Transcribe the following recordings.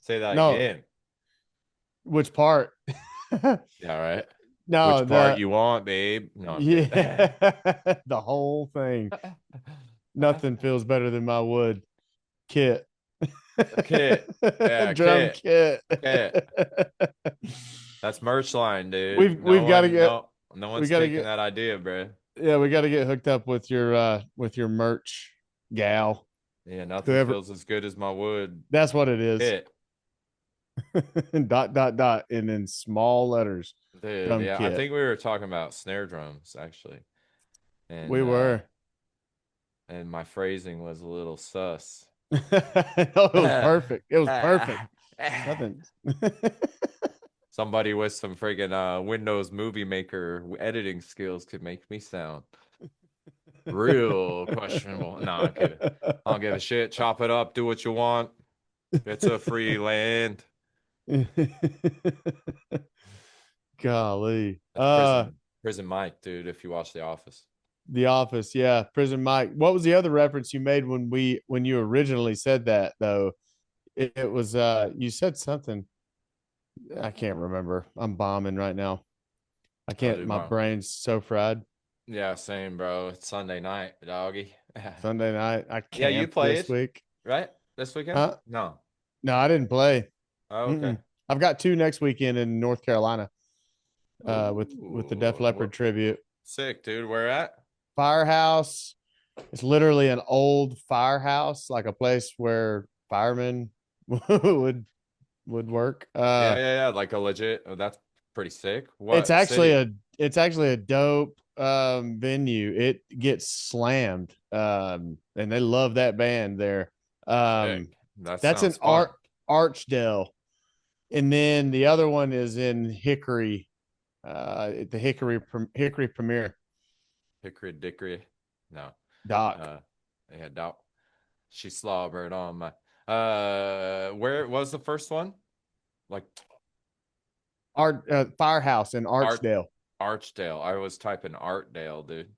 Say that No, again. which part? Yeah, right. No, Which part the you want, babe? No, I'm yeah, kidding. the whole thing. Nothing feels better than my wood kit. Kit. Yeah, Drum kit. kit. Kit. That's merch line, dude. We've got to get No we one's got to taking get that idea, bro. yeah, we got to get hooked up with your merch gal. Yeah, nothing Whoever, feels as good as my wood that's what it is. kit. Dot dot dot and in small letters. Dude, Drum yeah, I kit. think we were talking about snare drums actually. And We were. and my phrasing was a little sus. No, it was perfect. It was perfect. Nothing. Somebody with some friggin' Windows Movie Maker editing skills could make me sound real questionable. No, I'm kidding. I don't give a shit. Chop it up. Do what you want. It's a free land. Golly. That's prison Mike, dude. If you watch The Office. The Office, yeah. Prison Mike. What was the other reference you made when you originally said that though? It was you said something. I can't remember. I'm bombing right now. I Oh, can't, dude, my my brain's so fried. yeah, same, bro. It's Sunday night, doggy. Sunday night. I Yeah, you camped this played week. right this weekend? Huh? No. No, I didn't play. Oh, okay. Mm-mm. I've got two next weekend in North Carolina, with the Def Ooh, Leppard tribute. sick, dude. Where at? Firehouse. It's literally an old firehouse, like a place where firemen would work. Yeah, yeah, yeah. Like a legit. Oh, that's pretty sick. It's What actually city? a dope venue. It gets slammed. And they love that band there. Sick. Um That that's an sounds fun. Archdale. And then the other one is in Hickory, at the Hickory Premier Hickory dickory. No. Dock. Uh, yeah, doubt. She slobbered on my. Where was the first one? Like Firehouse in Art Archdale. Archdale. I was typing Artdale, dude.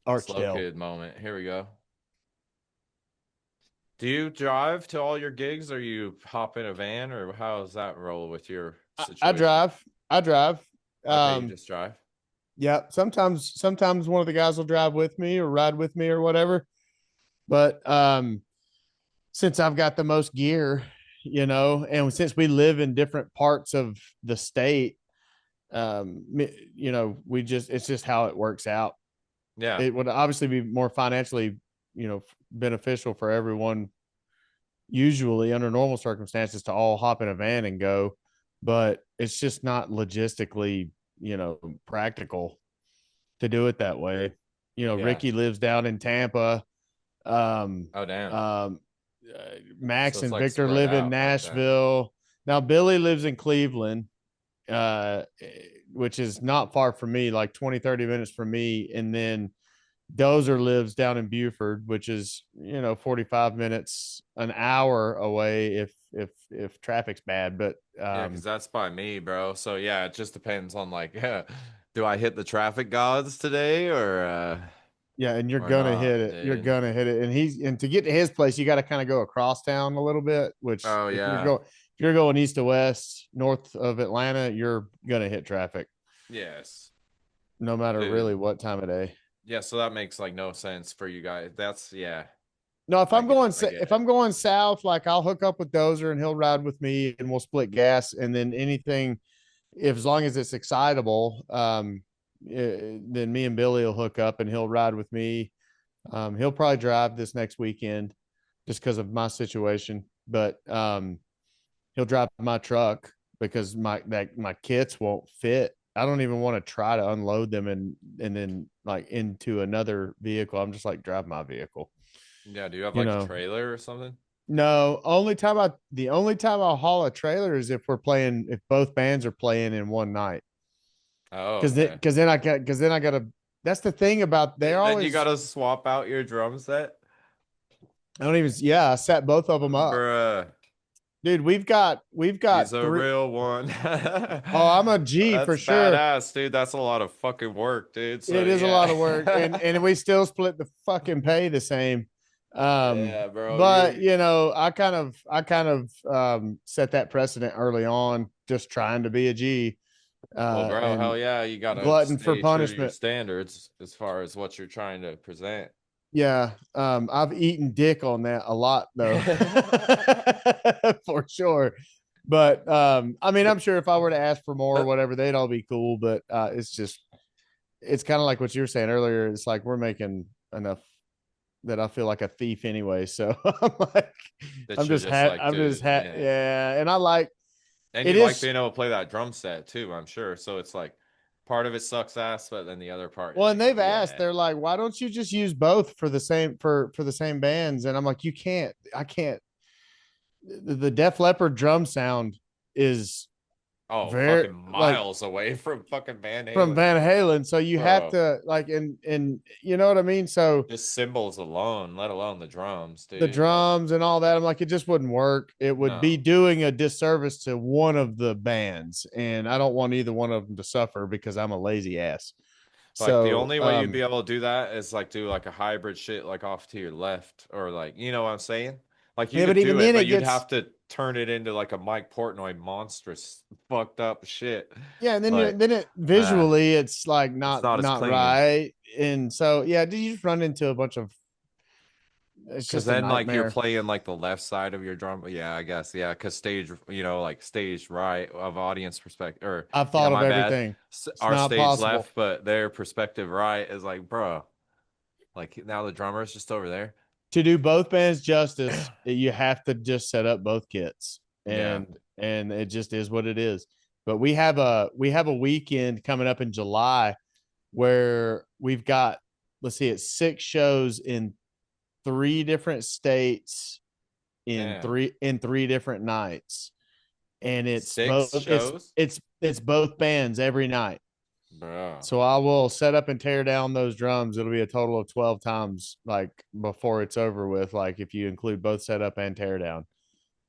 Slow Archdale. kid moment. Here we go. Do you drive to all your gigs, or you hop in a van, or how does that roll with your I situation? drive. I drive. Okay, you Um, just drive. yeah. Sometimes one of the guys will drive with me or ride with me or whatever. But since I've got the most gear, and since we live in different parts of the state, we just it's just how it works out. Yeah. It would obviously be more financially, beneficial for everyone usually under normal circumstances to all hop in a van and go, but it's just not logistically, practical to do it that way. Yeah. Ricky lives down in Tampa. Um, Oh, damn. um, So Max it's and like Victor spread live in out like that. Nashville. Now Billy lives in Cleveland, uh, which is not far from me, like 20-30 minutes from me. And then Dozer lives down in Buford, which is 45 minutes, an hour away if traffic's bad. But Yeah, because that's by me, bro. So yeah, it just depends on like, do I hit the traffic gods today yeah, and you're or gonna hit not, it. You're dude? gonna hit it. And to get to his place, you got to kind of go across town a little bit. Which Oh yeah. if you're going east to west, north of Atlanta, you're gonna hit traffic, Yes. no matter really Dude. what time of day. Yeah, so that makes like no sense for you guys. That's yeah, No, I get if it. I'm going south, like I'll hook up with Dozer and he'll ride with me and we'll split gas. And then anything, if as long as it's excitable, then me and Billy will hook up and he'll ride with me. He'll probably drive this next weekend just because of my situation, but he'll drive my truck because my kits won't fit. I don't even want to try to unload them and then like into another vehicle. I'm just like drive my vehicle, Yeah, do you have you like a know. trailer or something? No, the only time I'll haul a trailer is if both bands are playing in one night. Oh, okay. Because then I gotta. That's the thing about they're Then you always. gotta swap out your drum set, I don't even. Yeah, I set both of them up, bruh. dude. We've He's got a three. real one. Oh, I'm a G for That's sure. badass, dude. That's a lot of fucking work, dude. So It is a lot of work, yeah. and we still split the fucking pay the same. Yeah, bro. But You you know, I kind of set that precedent early on, just trying to be a G, well, bro, and hell yeah, you gotta glutton for stay true to your punishment. standards as far as what you're trying to present. Yeah, I've eaten dick on that a lot though, for sure. But I mean, I'm sure if I were to ask for more or whatever, they'd all be cool. But it's kind of like what you were saying earlier. It's like we're making enough that I feel like a thief anyway. So That you're just like, I'm just dude, yeah. yeah, and I like And it you like is. being able to play that drum set too, I'm sure. So it's like part of it sucks ass, but then the other part, you're Well, and like, they've asked, yeah. they're like, why don't you just use both for the same for the same bands? And I'm like, you can't. I can't. The Def Leppard drum sound is Oh, very fucking like miles away from fucking Van from Halen, Van Halen, so you have bro. to like, and you know what I mean. So Just cymbals alone, let alone the drums, the dude. Like, drums and all that, I'm like, it just wouldn't work. It would be no. doing a disservice to one of the bands, and I don't want either one of them to suffer because I'm a lazy ass. Like the So only way you'd be able to do that is like do like a hybrid shit like off to your left or like you know what I'm saying? Like you yeah, but could even do it, then but it you'd gets have to turn it into like a Mike Portnoy monstrous fucked up shit. yeah, and Like then it uh visually it's like it's not as not clean. right, and so yeah, you just run into a bunch of it's Cause just a then like you're nightmare. playing like the left side of your drum. Yeah, I guess. Yeah, cause stage, like stage right of audience perspective or I've yeah, thought of my bad. everything. It's Our not stage possible. left, but their perspective right is like, bro, like now the drummer's just over there. To do both bands justice, you have to just set up both kits, Yeah. and it just is what it is. But we have a weekend coming up in July where we've got, let's see, it's 6 shows in 3 different states Damn. in 3 different nights, and it's both 6 shows? it's both bands every night. Bro. So I will set up and tear down those drums. It'll be a total of 12 times, like before it's over with, like if you include both setup and tear down.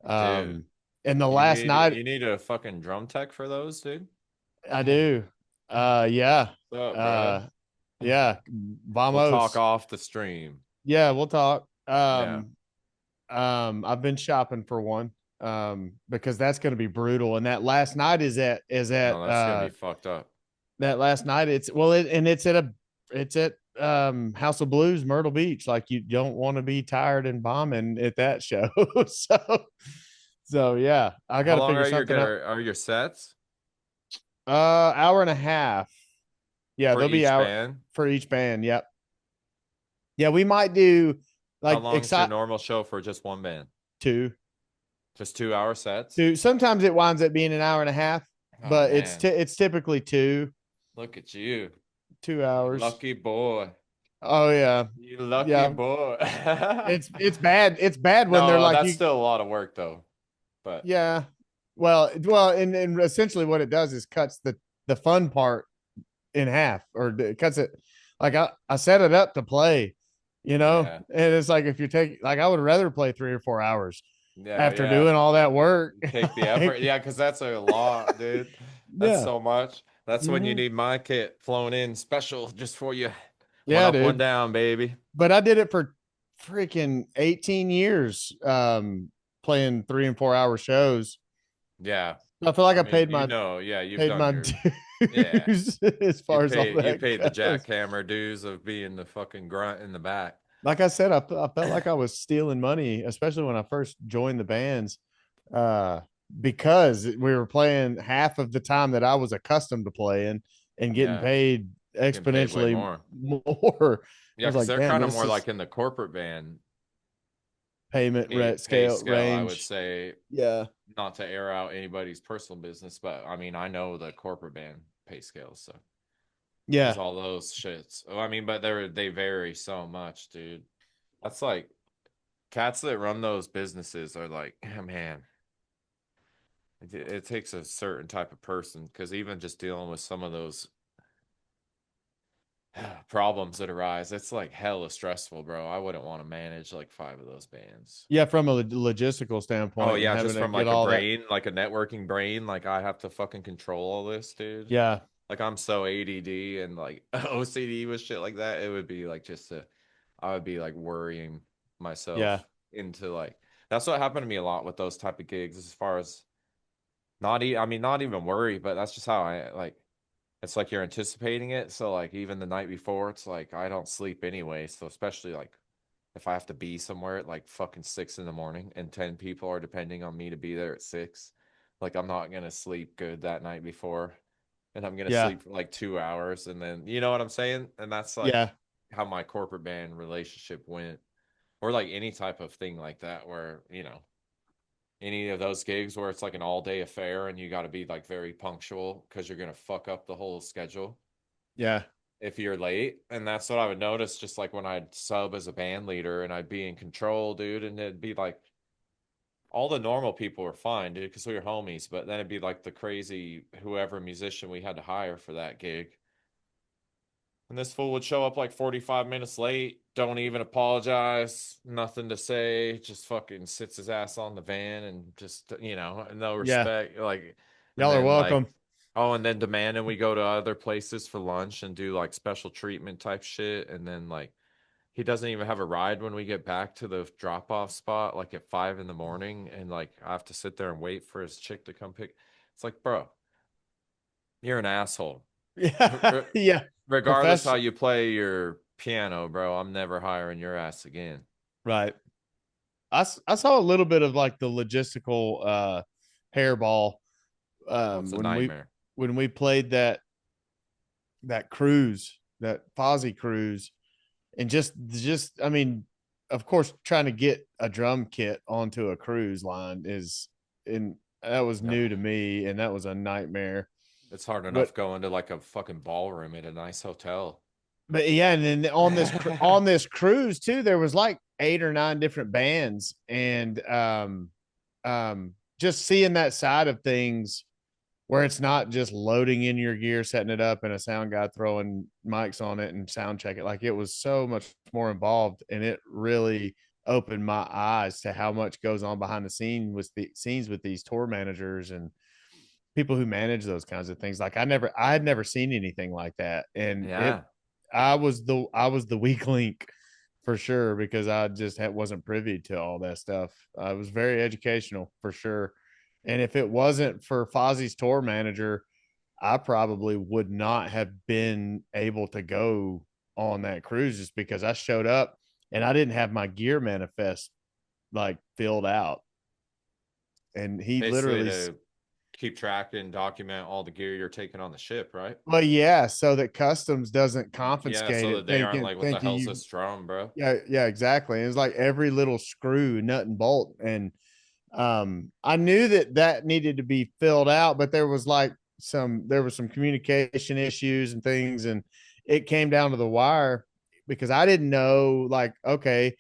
Dude. Um, and the last night You need a fucking drum tech for those, dude? I do. Yeah. What's up, bro? Uh, yeah. We'll talk Vamos. off the stream. Yeah, we'll talk. Yeah. I've been shopping for one. Because that's going to be brutal. And that last night is at, No, that's gonna be fucked up. that last night it's well and it's at House of Blues Myrtle Beach. Like you don't want to be tired and bombing at that show. So yeah, I got How to long figure are something out. your sets Hour and a half. Yeah, for there'll be each hour band? for each band. Yep. Yeah, we might do How like long is your normal show for just one band? two. Just 2 hour sets? Two. Sometimes it winds up being an hour and a half, Oh but man, it's typically look at you. two You hours. lucky boy. Oh yeah. You lucky Yeah. boy. It's bad. It's bad when they're No, like that's you. still a lot of work though. But Yeah. Well, and essentially what it does is cuts the fun part in half, or it cuts it. Like I set it up to play, yeah. and it's like if you take like I would rather play 3 or 4 hours Yeah, after yeah. doing all that work. Take the effort. Like, Yeah, because that's a lot, dude. That's yeah. so much. That's when you Hmm. need my kit flown in special just for you. One Yeah, up, one dude. down, baby. But I did it for freaking 18 years, playing 3 and 4 hour shows. Yeah. I feel like I I mean, yeah, you've paid done my your yeah. dues as far as all You that paid the goes. jackhammer dues of being the fucking grunt in the back. Like I said, I felt like I was stealing money, especially when I first joined the bands, uh, because we were playing half of the time that I was accustomed to playing and getting Yeah. paid Getting paid way exponentially more. more. I Yeah, was because like, they're damn, kind of this more is like in the corporate band payment pay scale scale, I would range. say, Yeah. not to air out anybody's personal business, but I mean, I know the corporate band pay scales, so because Yeah. all those shits. Oh, I mean, but they vary so much, dude. That's like cats that run those businesses are like, man, it takes a certain type of person because even just dealing with some of those problems that arise, it's like hella stressful, bro. I wouldn't want to manage like 5 of those bands. Yeah. From a logistical Oh standpoint and yeah, having just to from get like a all that. brain, like a networking brain, like I have to fucking control all this, dude. Yeah. Like I'm so ADD and like OCD with shit like that. It would be like I would be like worrying. Yeah. myself into like that's what happened to me a lot with those type of gigs as far as I mean not even worry, but that's just how I like it's like you're anticipating it. So like even the night before, it's like I don't sleep anyway. So especially like if I have to be somewhere at like fucking 6 in the morning and 10 people are depending on me to be there at 6, like I'm not gonna sleep good that night before. And I'm gonna Yeah. sleep for like 2 hours and then you know what I'm saying? And that's like Yeah. how my corporate band relationship went. Or like any type of thing like that where, any of those gigs where it's like an all day affair and you got to be like very punctual because you're going to fuck up the whole schedule Yeah. if you're late. And that's what I would notice just like when I'd sub as a band leader and I'd be in control, dude. And it'd be like all the normal people were fine, dude, because we were homies. But then it'd be like the crazy whoever musician we had to hire for that gig. And this fool would show up like 45 minutes late, don't even apologize, nothing to say, just fucking sits his ass on the van and just, no Yeah. respect. Like, and Y'all are then like, welcome. oh, and then demanding we go to other places for lunch and do like special treatment type shit. And then like, he doesn't even have a ride when we get back to the drop off spot, like at 5 in the morning. And like, I have to sit there and wait for his chick to come pick. It's like, bro, you're an asshole. Yeah. Yeah. Regardless how Professional. you play your piano, bro, I'm never hiring your ass again. Right. I saw a little bit of like the logistical hairball Oh, it's a when we nightmare. played that cruise, that Fozzy cruise, and just I mean, of course, trying to get a drum kit onto a cruise line is and that was No, new to me, and that was a nightmare. it's hard enough But going to like a fucking ballroom at a nice hotel. yeah, and then on on this cruise too, there was like 8 or 9 different bands, and just seeing that side of things where it's not just loading in your gear, setting it up, and a sound guy throwing mics on it and sound check it. Like it was so much more involved, and it really opened my eyes to how much goes on behind the scenes with these tour managers and people who manage those kinds of things. Like I had never seen anything like that, and Yeah. I was the weak link for sure because I just wasn't privy to all that stuff. It was very educational for sure. And if it wasn't for Fozzie's tour manager, I probably would not have been able to go on that cruise just because I showed up and I didn't have my gear manifest like filled out. And he Basically literally, to keep track and document all the gear you're taking on the ship, right? well, yeah, so that customs doesn't Yeah, confiscate so it, that they aren't like, what the thinking hell's you, this drum, bro? yeah, yeah, exactly. It's like every little screw, nut, and bolt, and I knew that needed to be filled out, but there was some communication issues and things, and it came down to the wire because I didn't know, like okay,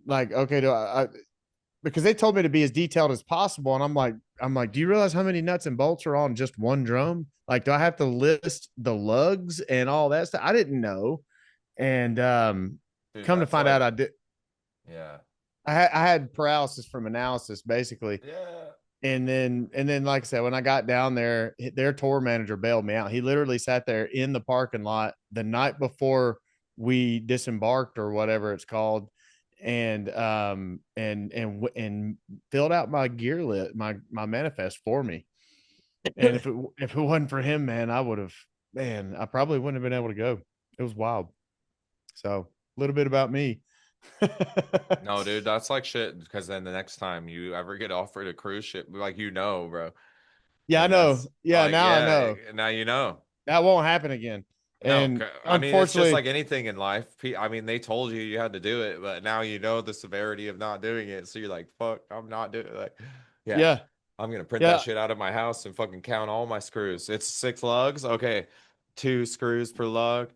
because they told me to be as detailed as possible, and I'm like, do you realize how many nuts and bolts are on just one drum? Like, do I have to list the lugs and all that stuff? I didn't know, and Dude, come to that's find out, like, I did. yeah. I had paralysis from analysis basically. Yeah. And then like I said, when I got down there, their tour manager bailed me out. He literally sat there in the parking lot the night before we disembarked or whatever it's called, and filled out my gear list, my manifest for me. And if it wasn't for him, man, I probably wouldn't have been able to go. It was wild. So a little bit about me. No, dude, that's like shit. Because then the next time you ever get offered a cruise ship, like, bro. Yeah, I And know. that's Yeah, like, now I yeah, know. now you know. That won't happen again. No, And I mean, it's just unfortunately, like anything in life. I mean, they told you you had to do it, but now you know the severity of not doing it. So you're like, fuck, I'm not doing it. Like, yeah, yeah, I'm gonna print that yeah. shit out of my house and fucking count all my screws. It's 6 lugs. Okay, 2 screws per lug.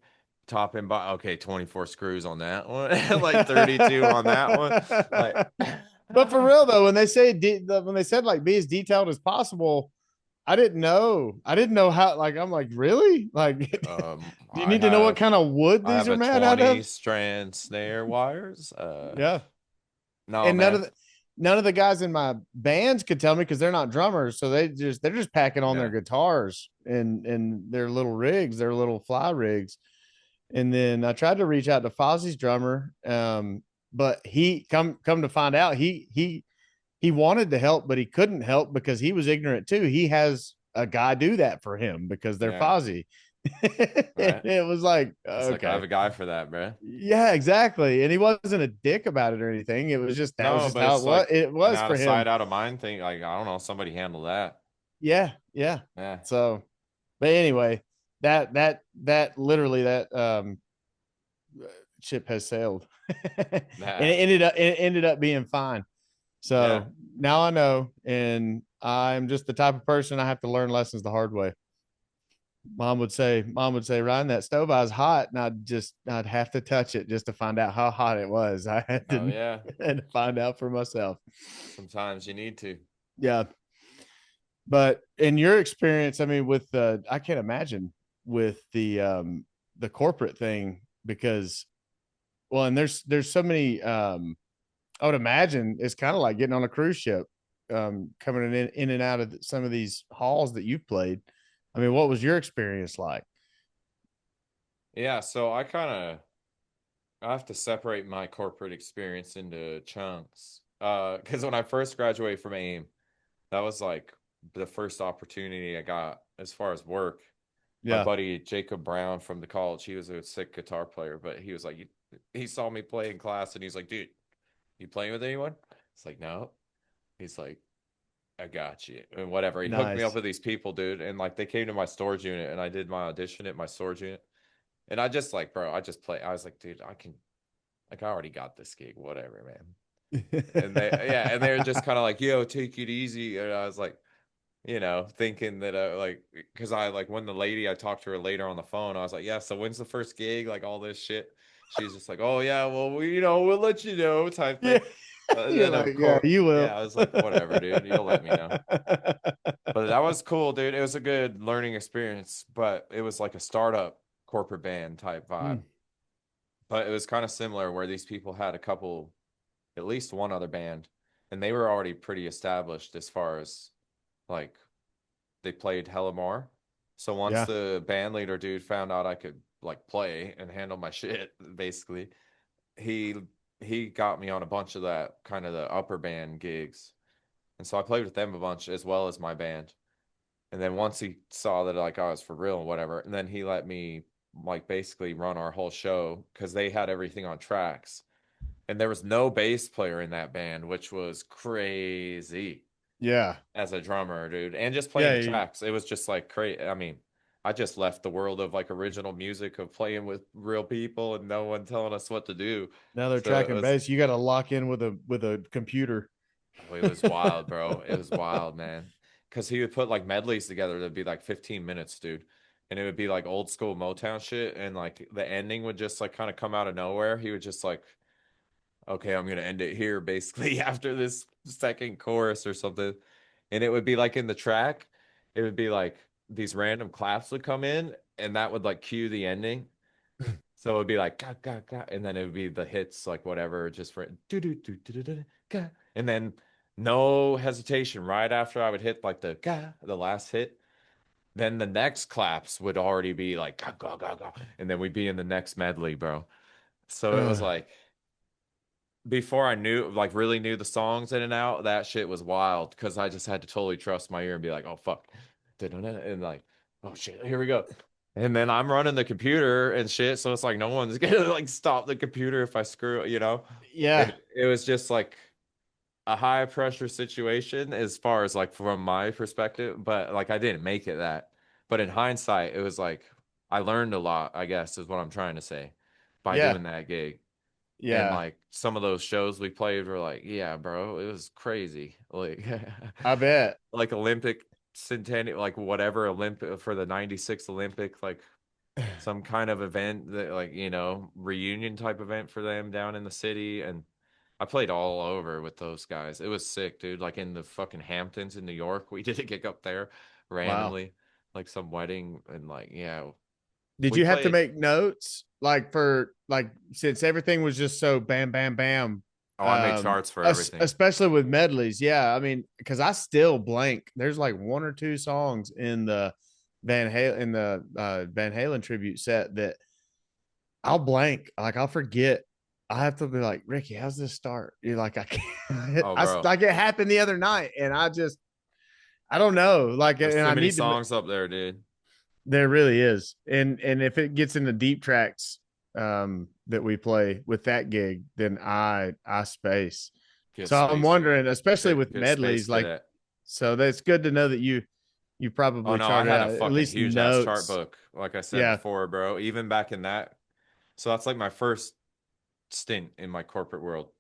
Top and bottom. Okay, 24 screws on that one. Like 32 on that one. Like, But for real though, when they say when they said like be as detailed as possible, I didn't know. I didn't know how. Like I'm like, really? Like, do you I need to know what have kind of wood I these have are a made out 20 of? strand snare wires. Yeah. No, And man. none of the guys in my bands could tell me because they're not drummers, so they're just packing on their Yeah. guitars and their little rigs, their little fly rigs. And then I tried to reach out to Fozzie's drummer, but he come to find out he wanted to help, but he couldn't help because he was ignorant too. He has a guy do that for him because they're Yeah. Fozzy. Right. It was like, It's like I have okay. a guy for that, bro. Yeah, exactly. And he wasn't a dick about it or anything. It was just that was No, just but how it's like it an was out for of sight, him. out of mind thing. Like, I don't know, somebody handle that. Yeah, yeah. Yeah. So, but anyway, that literally that ship has sailed. And Yeah. it ended up being fine. Yeah. So now I know, and I'm just the type of person I have to learn lessons the hard way. Mom would say, Ryan, that stove I was hot, and I'd have to touch it just to find out how hot it was. I had Oh to, yeah. had to find out for myself. Sometimes you need to. Yeah. But in your experience, I mean, with I can't imagine with the corporate thing because well, and there's so many I would imagine it's kind of like getting on a cruise ship, coming in and out of some of these halls that you've played. I mean, what was your experience like? Yeah, so I have to separate my corporate experience into chunks. Because when I first graduated from AIM, that was like the first opportunity I got as far as work. My Yeah, buddy Jacob Brown from the college, he was a sick guitar player, but he was like, he saw me play in class and he's like, dude, you playing with anyone? It's like, no. He's like, I got you. And whatever. He hooked me up nice. with these people, dude. And like they came to my storage unit and I did my audition at my storage unit. And I just like, bro, I just play. I was like, dude, I can, like, I already got this gig, whatever, man. And yeah, and they were just kind of like, yo, take it easy. And I was like, thinking that like, because I like when the lady I talked to her later on the phone, I was like, yeah, so when's the first gig? Like all this shit. She's just like, oh yeah, well we'll let you know type thing. Yeah, you're Then like, of yeah, course, you will. yeah, I was like, whatever, dude, you'll let me know. But that was cool, dude. It was a good learning experience, but it was like a startup corporate band type vibe. Hmm. But it was kind of similar where these people had a couple, at least one other band, and they were already pretty established as far as like they played hella more. So once Yeah, the band leader dude found out I could like play and handle my shit, basically, he he got me on a bunch of that kind of the upper band gigs. And so I played with them a bunch as well as my band. And then once he saw that like I was for real and whatever, and then he let me like basically run our whole show because they had everything on tracks. And there was no bass player in that band, which was crazy yeah, as a drummer, dude. And just playing yeah. tracks, it was just like crazy. I mean, I just left the world of like original music of playing with real people and no one telling us what to do. Now they're So it tracking was bass. You got to lock in with a computer. Oh, it was wild, bro. It was wild, man. Because he would put like medleys together that'd be like 15 minutes, dude. And it would be like old school Motown shit. And like the ending would just like kind of come out of nowhere. He would just like, okay, I'm gonna end it here basically after this second chorus or something. And it would be like in the track, it would be like these random claps would come in and that would like cue the ending. So it would be like ga ga ga, and then it would be the hits like whatever, just for do do do do do do ga, and then no hesitation. Right after I would hit like the ga, the last hit, then the next claps would already be like ga ga ga ga, and then we'd be in the next medley, bro. So it was Uh, like before I knew like really knew the songs in and out, that shit was wild because I just had to totally trust my ear and be like, oh fuck, and like, oh shit, here we go. And then I'm running the computer and shit, so it's like no one's gonna like stop the computer if I screw. And yeah, it was just like a high pressure situation as far as like from my perspective, but like I didn't make it that. But in hindsight, it was like I learned a lot, I guess, is what I'm trying to say by yeah, doing that gig. And yeah. like some of those shows we played were like, yeah, bro, it was crazy. Like I bet. like Olympic centennial, like whatever Olympic for the 96 Olympic, like some kind of event that like, reunion type event for them down in the city. And I played all over with those guys. It was sick, dude. Like in the fucking Hamptons in New York, we did a gig up there Wow. randomly, like some wedding, and like, yeah, Did we you have to played. make notes like for like since everything was just so bam bam bam Oh, I made charts for everything. especially with medleys. Yeah, I mean cuz I still blank. There's like one or two songs in the Van Halen tribute set that I'll blank. Like I'll forget I have to be like, Ricky, how's this start? You're like, I can't. Oh, I bro, like it happened the other night, and I don't know. Like, there's and too I many need to. songs up there, dude. There really is, and if it gets into deep tracks, that we play with that gig, then I space. Good So I'm space, dude. wondering, especially Good, with good space medleys, like, cadet. so that's good to know that you Oh probably no, I charted had a out at fucking least huge ass chart notes. book, like I said Yeah, before, bro. Even back in that, so that's like my first stint in my corporate world.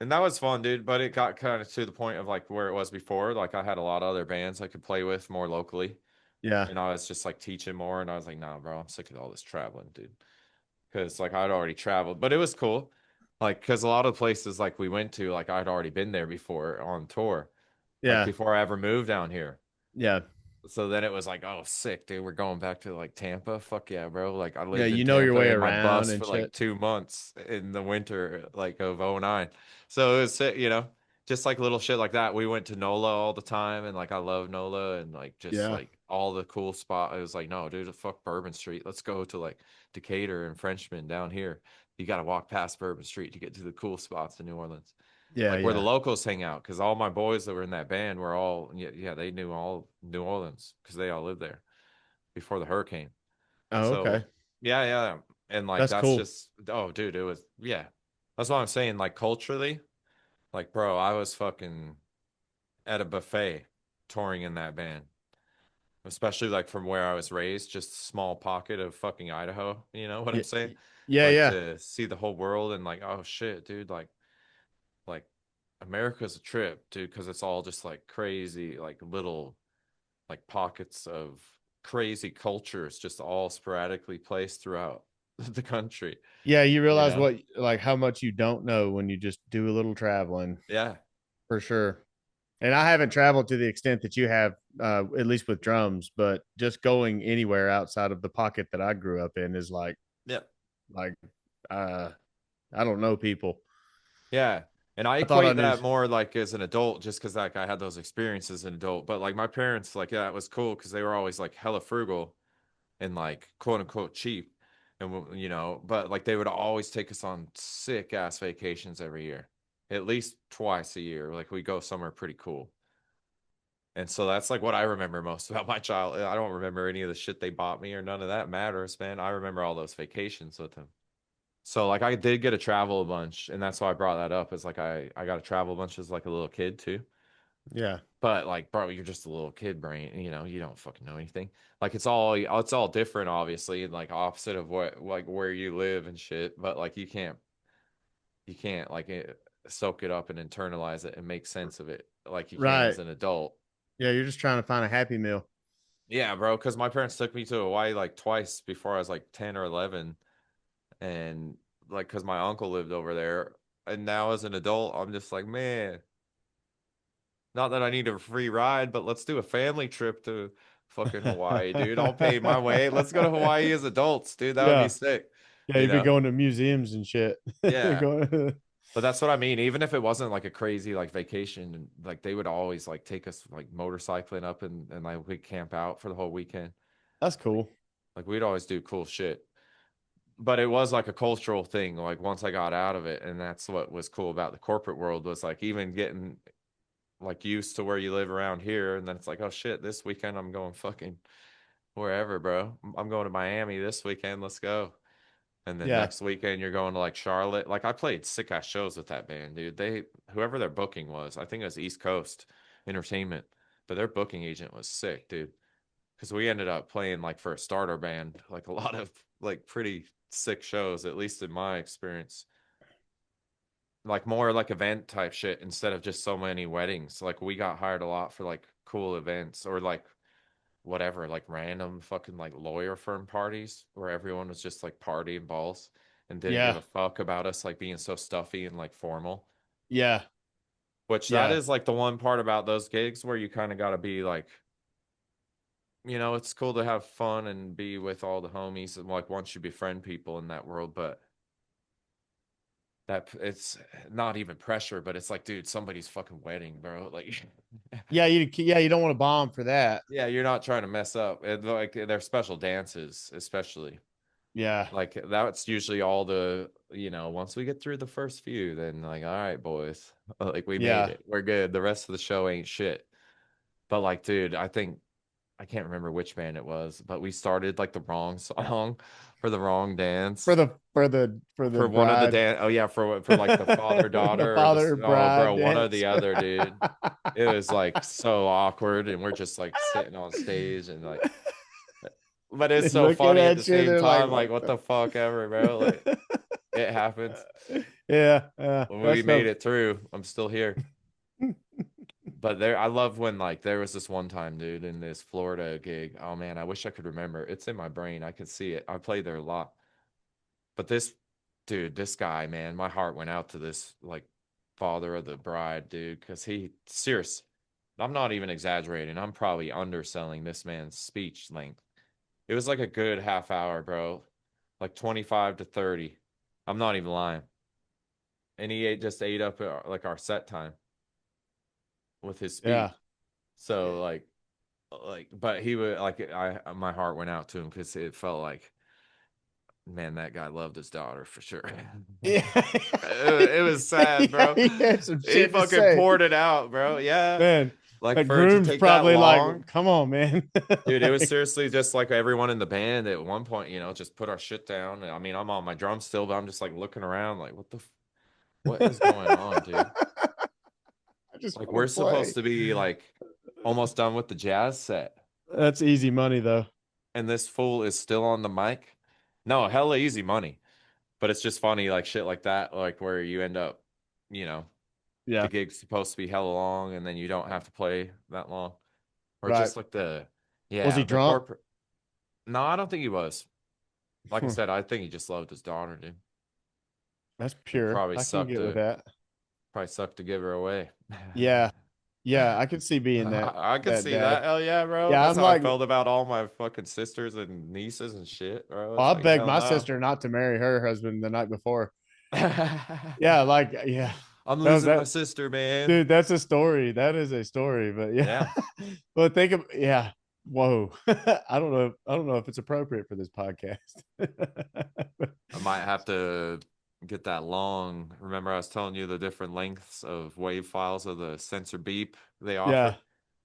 And that was fun, dude. But it got kind of to the point of like where it was before. Like I had a lot of other bands I could play with more locally. yeah, And I was just like teaching more. And I was like, nah, bro, I'm sick of all this traveling, dude. Because like I'd already traveled, but it was cool. Like, because a lot of places like we went to, like I'd already been there before on tour, like yeah, before I ever moved down here. yeah, So then it was like, oh, sick, dude. We're going back to like Tampa. Fuck yeah, bro. Like I yeah. lived in You know your Tampa way in my around bus and for like shit. 2 months in the winter, like of '09. So it was sick, just like little shit like that. We went to NOLA all the time, and like I love NOLA and like just Yeah, like all the cool spot. It was like, no, dude, fuck Bourbon Street. Let's go to like Decatur and Frenchman down here. You got to walk past Bourbon Street to get to the cool spots in New Orleans, yeah, like where the yeah. locals hang out, because all my boys that were in that band were all, yeah, they knew all New Orleans because they all lived there before the hurricane. Oh, okay, So yeah, yeah, and like that's that's cool. just, oh dude, it was, yeah, that's what I'm saying, like culturally, like bro, I was fucking at a buffet touring in that band, especially like from where I was raised, just a small pocket of fucking Idaho, you know what I'm Yeah, saying? yeah, Like yeah, to see the whole world and like, oh shit, dude, like America's a trip, dude, because it's all just like crazy, like little like pockets of crazy cultures just all sporadically placed throughout the country, yeah. You you realize know? what, like, how much you don't know when you just do a little traveling, Yeah. for sure. And I haven't traveled to the extent that you have, at least with drums, but just going anywhere outside of the pocket that I grew up in is Yeah. like, uh, I don't know people. Yeah. And I I thought I equate knew. that more like as an adult, just because like I had those experiences as an adult. But like my parents, like, yeah, it was cool because they were always like hella frugal and like quote unquote cheap. And, but like they would always take us on sick ass vacations every year, at least twice a year. Like we go somewhere pretty cool. And so that's like what I remember most about my child. I don't remember any of the shit they bought me or none of that matters, man. I remember all those vacations with them. So like I did get to travel a bunch, and that's why I brought that up. Is like I got to travel a bunch as like a little kid too. Yeah, But like, bro, you're just a little kid brain, you don't fucking know anything. Like it's all different, obviously, and like opposite of what like where you live and shit. But like you can't like soak it up and internalize it and make sense of it like you can right. as an adult. Yeah, you're just trying to find a happy meal. Yeah, bro, because my parents took me to Hawaii like twice before I was like 10 or 11. And like, because my uncle lived over there. And now as an adult, I'm just like, man, not that I need a free ride, but let's do a family trip to fucking Hawaii, dude. I'll pay my way. Let's go to Hawaii as adults, dude. That would be Yeah, sick, yeah. you You'd be know? going to museums and shit. Yeah. Going, But that's what I mean. Even if it wasn't like a crazy like vacation, like they would always like take us like motorcycling up and like we'd camp out for the whole weekend. that's Like, cool. like we'd always do cool shit. But it was like a cultural thing, like once I got out of it. And that's what was cool about the corporate world, was like even getting like used to where you live around here, and then it's like, oh shit, this weekend I'm going fucking wherever, bro. I'm going to Miami this weekend, let's go. And then Yeah, next weekend you're going to like Charlotte. Like I played sick ass shows with that band, dude. They, whoever their booking was, I think it was East Coast Entertainment, but their booking agent was sick, dude, because we ended up playing like for a starter band like a lot of like pretty sick shows, at least in my experience, like more like event type shit instead of just so many weddings. Like we got hired a lot for like cool events or like whatever, like random fucking like lawyer firm parties where everyone was just like partying balls and didn't give yeah, a fuck about us like being so stuffy and like formal. yeah, Which that yeah. is like the one part about those gigs where you kind of got to be like, it's cool to have fun and be with all the homies and like once you befriend people in that world, but that it's not even pressure, but it's like, dude, somebody's fucking wedding, bro. Like, Yeah, you don't want to bomb for that. yeah, you're not trying to mess up. And like their special dances, especially. Yeah. Like that's usually all the, once we get through the first few, then like, all right, boys, like we made Yeah. it. We're good. The rest of the show ain't shit. But like, dude, I can't remember which band it was, but we started like the wrong song for the wrong For dance. the For one of the bride. dance, oh yeah, for like the father The daughter or father oh bro, bride one or dance. the other, dude. It was like so awkward, and we're just like sitting on stage and like, but it's They so looking funny at the at you, same they're like, time. what Like, what the the fuck ever, bro? Like, it happens. Yeah, When we that's made no it through, I'm still here. But I love when like there was this one time, dude, in this Florida gig. Oh man, I wish I could remember. It's in my brain. I could see it. I played there a lot. But this guy, man, my heart went out to this like father of the bride, dude, because he serious. I'm not even exaggerating. I'm probably underselling this man's speech length. It was like a good half hour, bro. Like 25 to 30. I'm not even lying. And he just ate up like our set time with his yeah. speech. So but he would like my heart went out to him because it felt like, man, that guy loved his daughter for sure. Yeah. It was sad, Yeah, bro. he had some He shit to fucking say. poured it out, bro. Yeah. Man, Like that for it to groom's take that probably like, long, come on, man. dude, it was Like, seriously just like everyone in the band at one point, just put our shit down. I mean, I'm on my drum still, but I'm just like looking around like, what is going on, dude? I just Like want to we're play. supposed to be like almost done with the jazz set, That's easy money though. and this fool is still on the mic. No, hella easy money. But it's just funny, like shit like that, like where you end up, you know, the Yeah. gig's supposed to be hella long and then you don't have to play that long. Or Right. just like Was he the drunk? corporate. No, I don't think he was. Like I said, I think he just loved his daughter, dude. That's It pure. I can get with that. probably sucked to give her away. Yeah. Yeah. I could see being I could that see dad. that. Hell yeah, bro. Yeah. That's I'm how I like, felt about all my fucking sisters and nieces and shit, bro. It's I like, begged hell my no. sister not to marry her husband the night before. Yeah. Like, yeah. I'm No, losing my that, sister, man. dude, that's a story. That is a story. But yeah. Yeah. But think of, yeah. Whoa. I don't know. I don't know if it's appropriate for this podcast. I might have to get that long. Remember, I was telling you the different lengths of wave files of the sensor beep they Yeah. offer.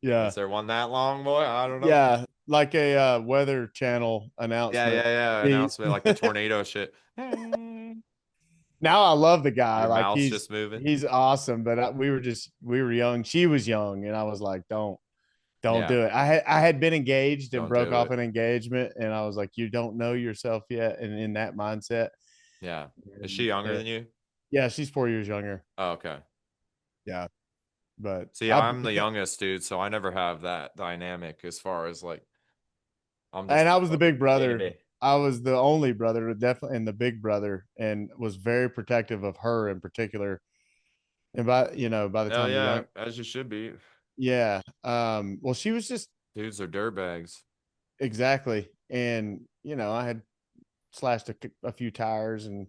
Yeah. Is there one that long, boy? I don't know. Yeah. Like a weather channel Yeah, announcement. yeah, yeah. He, Announcement like the tornado shit. Your now I love the guy. Like mouth's just moving. he's awesome. But we were young. She was young, and I was like, don't Yeah, do it. I had been engaged and don't broke do off it. an engagement, and I was like, you don't know yourself yet, and in that mindset. Yeah. Is she And, younger than you? yeah, she's 4 years younger. Oh, okay. Yeah, but See, I'm the youngest dude, so I never have that dynamic as far as like I'm and just I the was the big fucking brother. baby. I was the only brother, definitely, and the big brother, and was very protective of her in particular. And by the Hell time the yeah, young, as you should be. yeah, well, she was just Dudes are dirtbags. exactly, and I had slashed a few tires and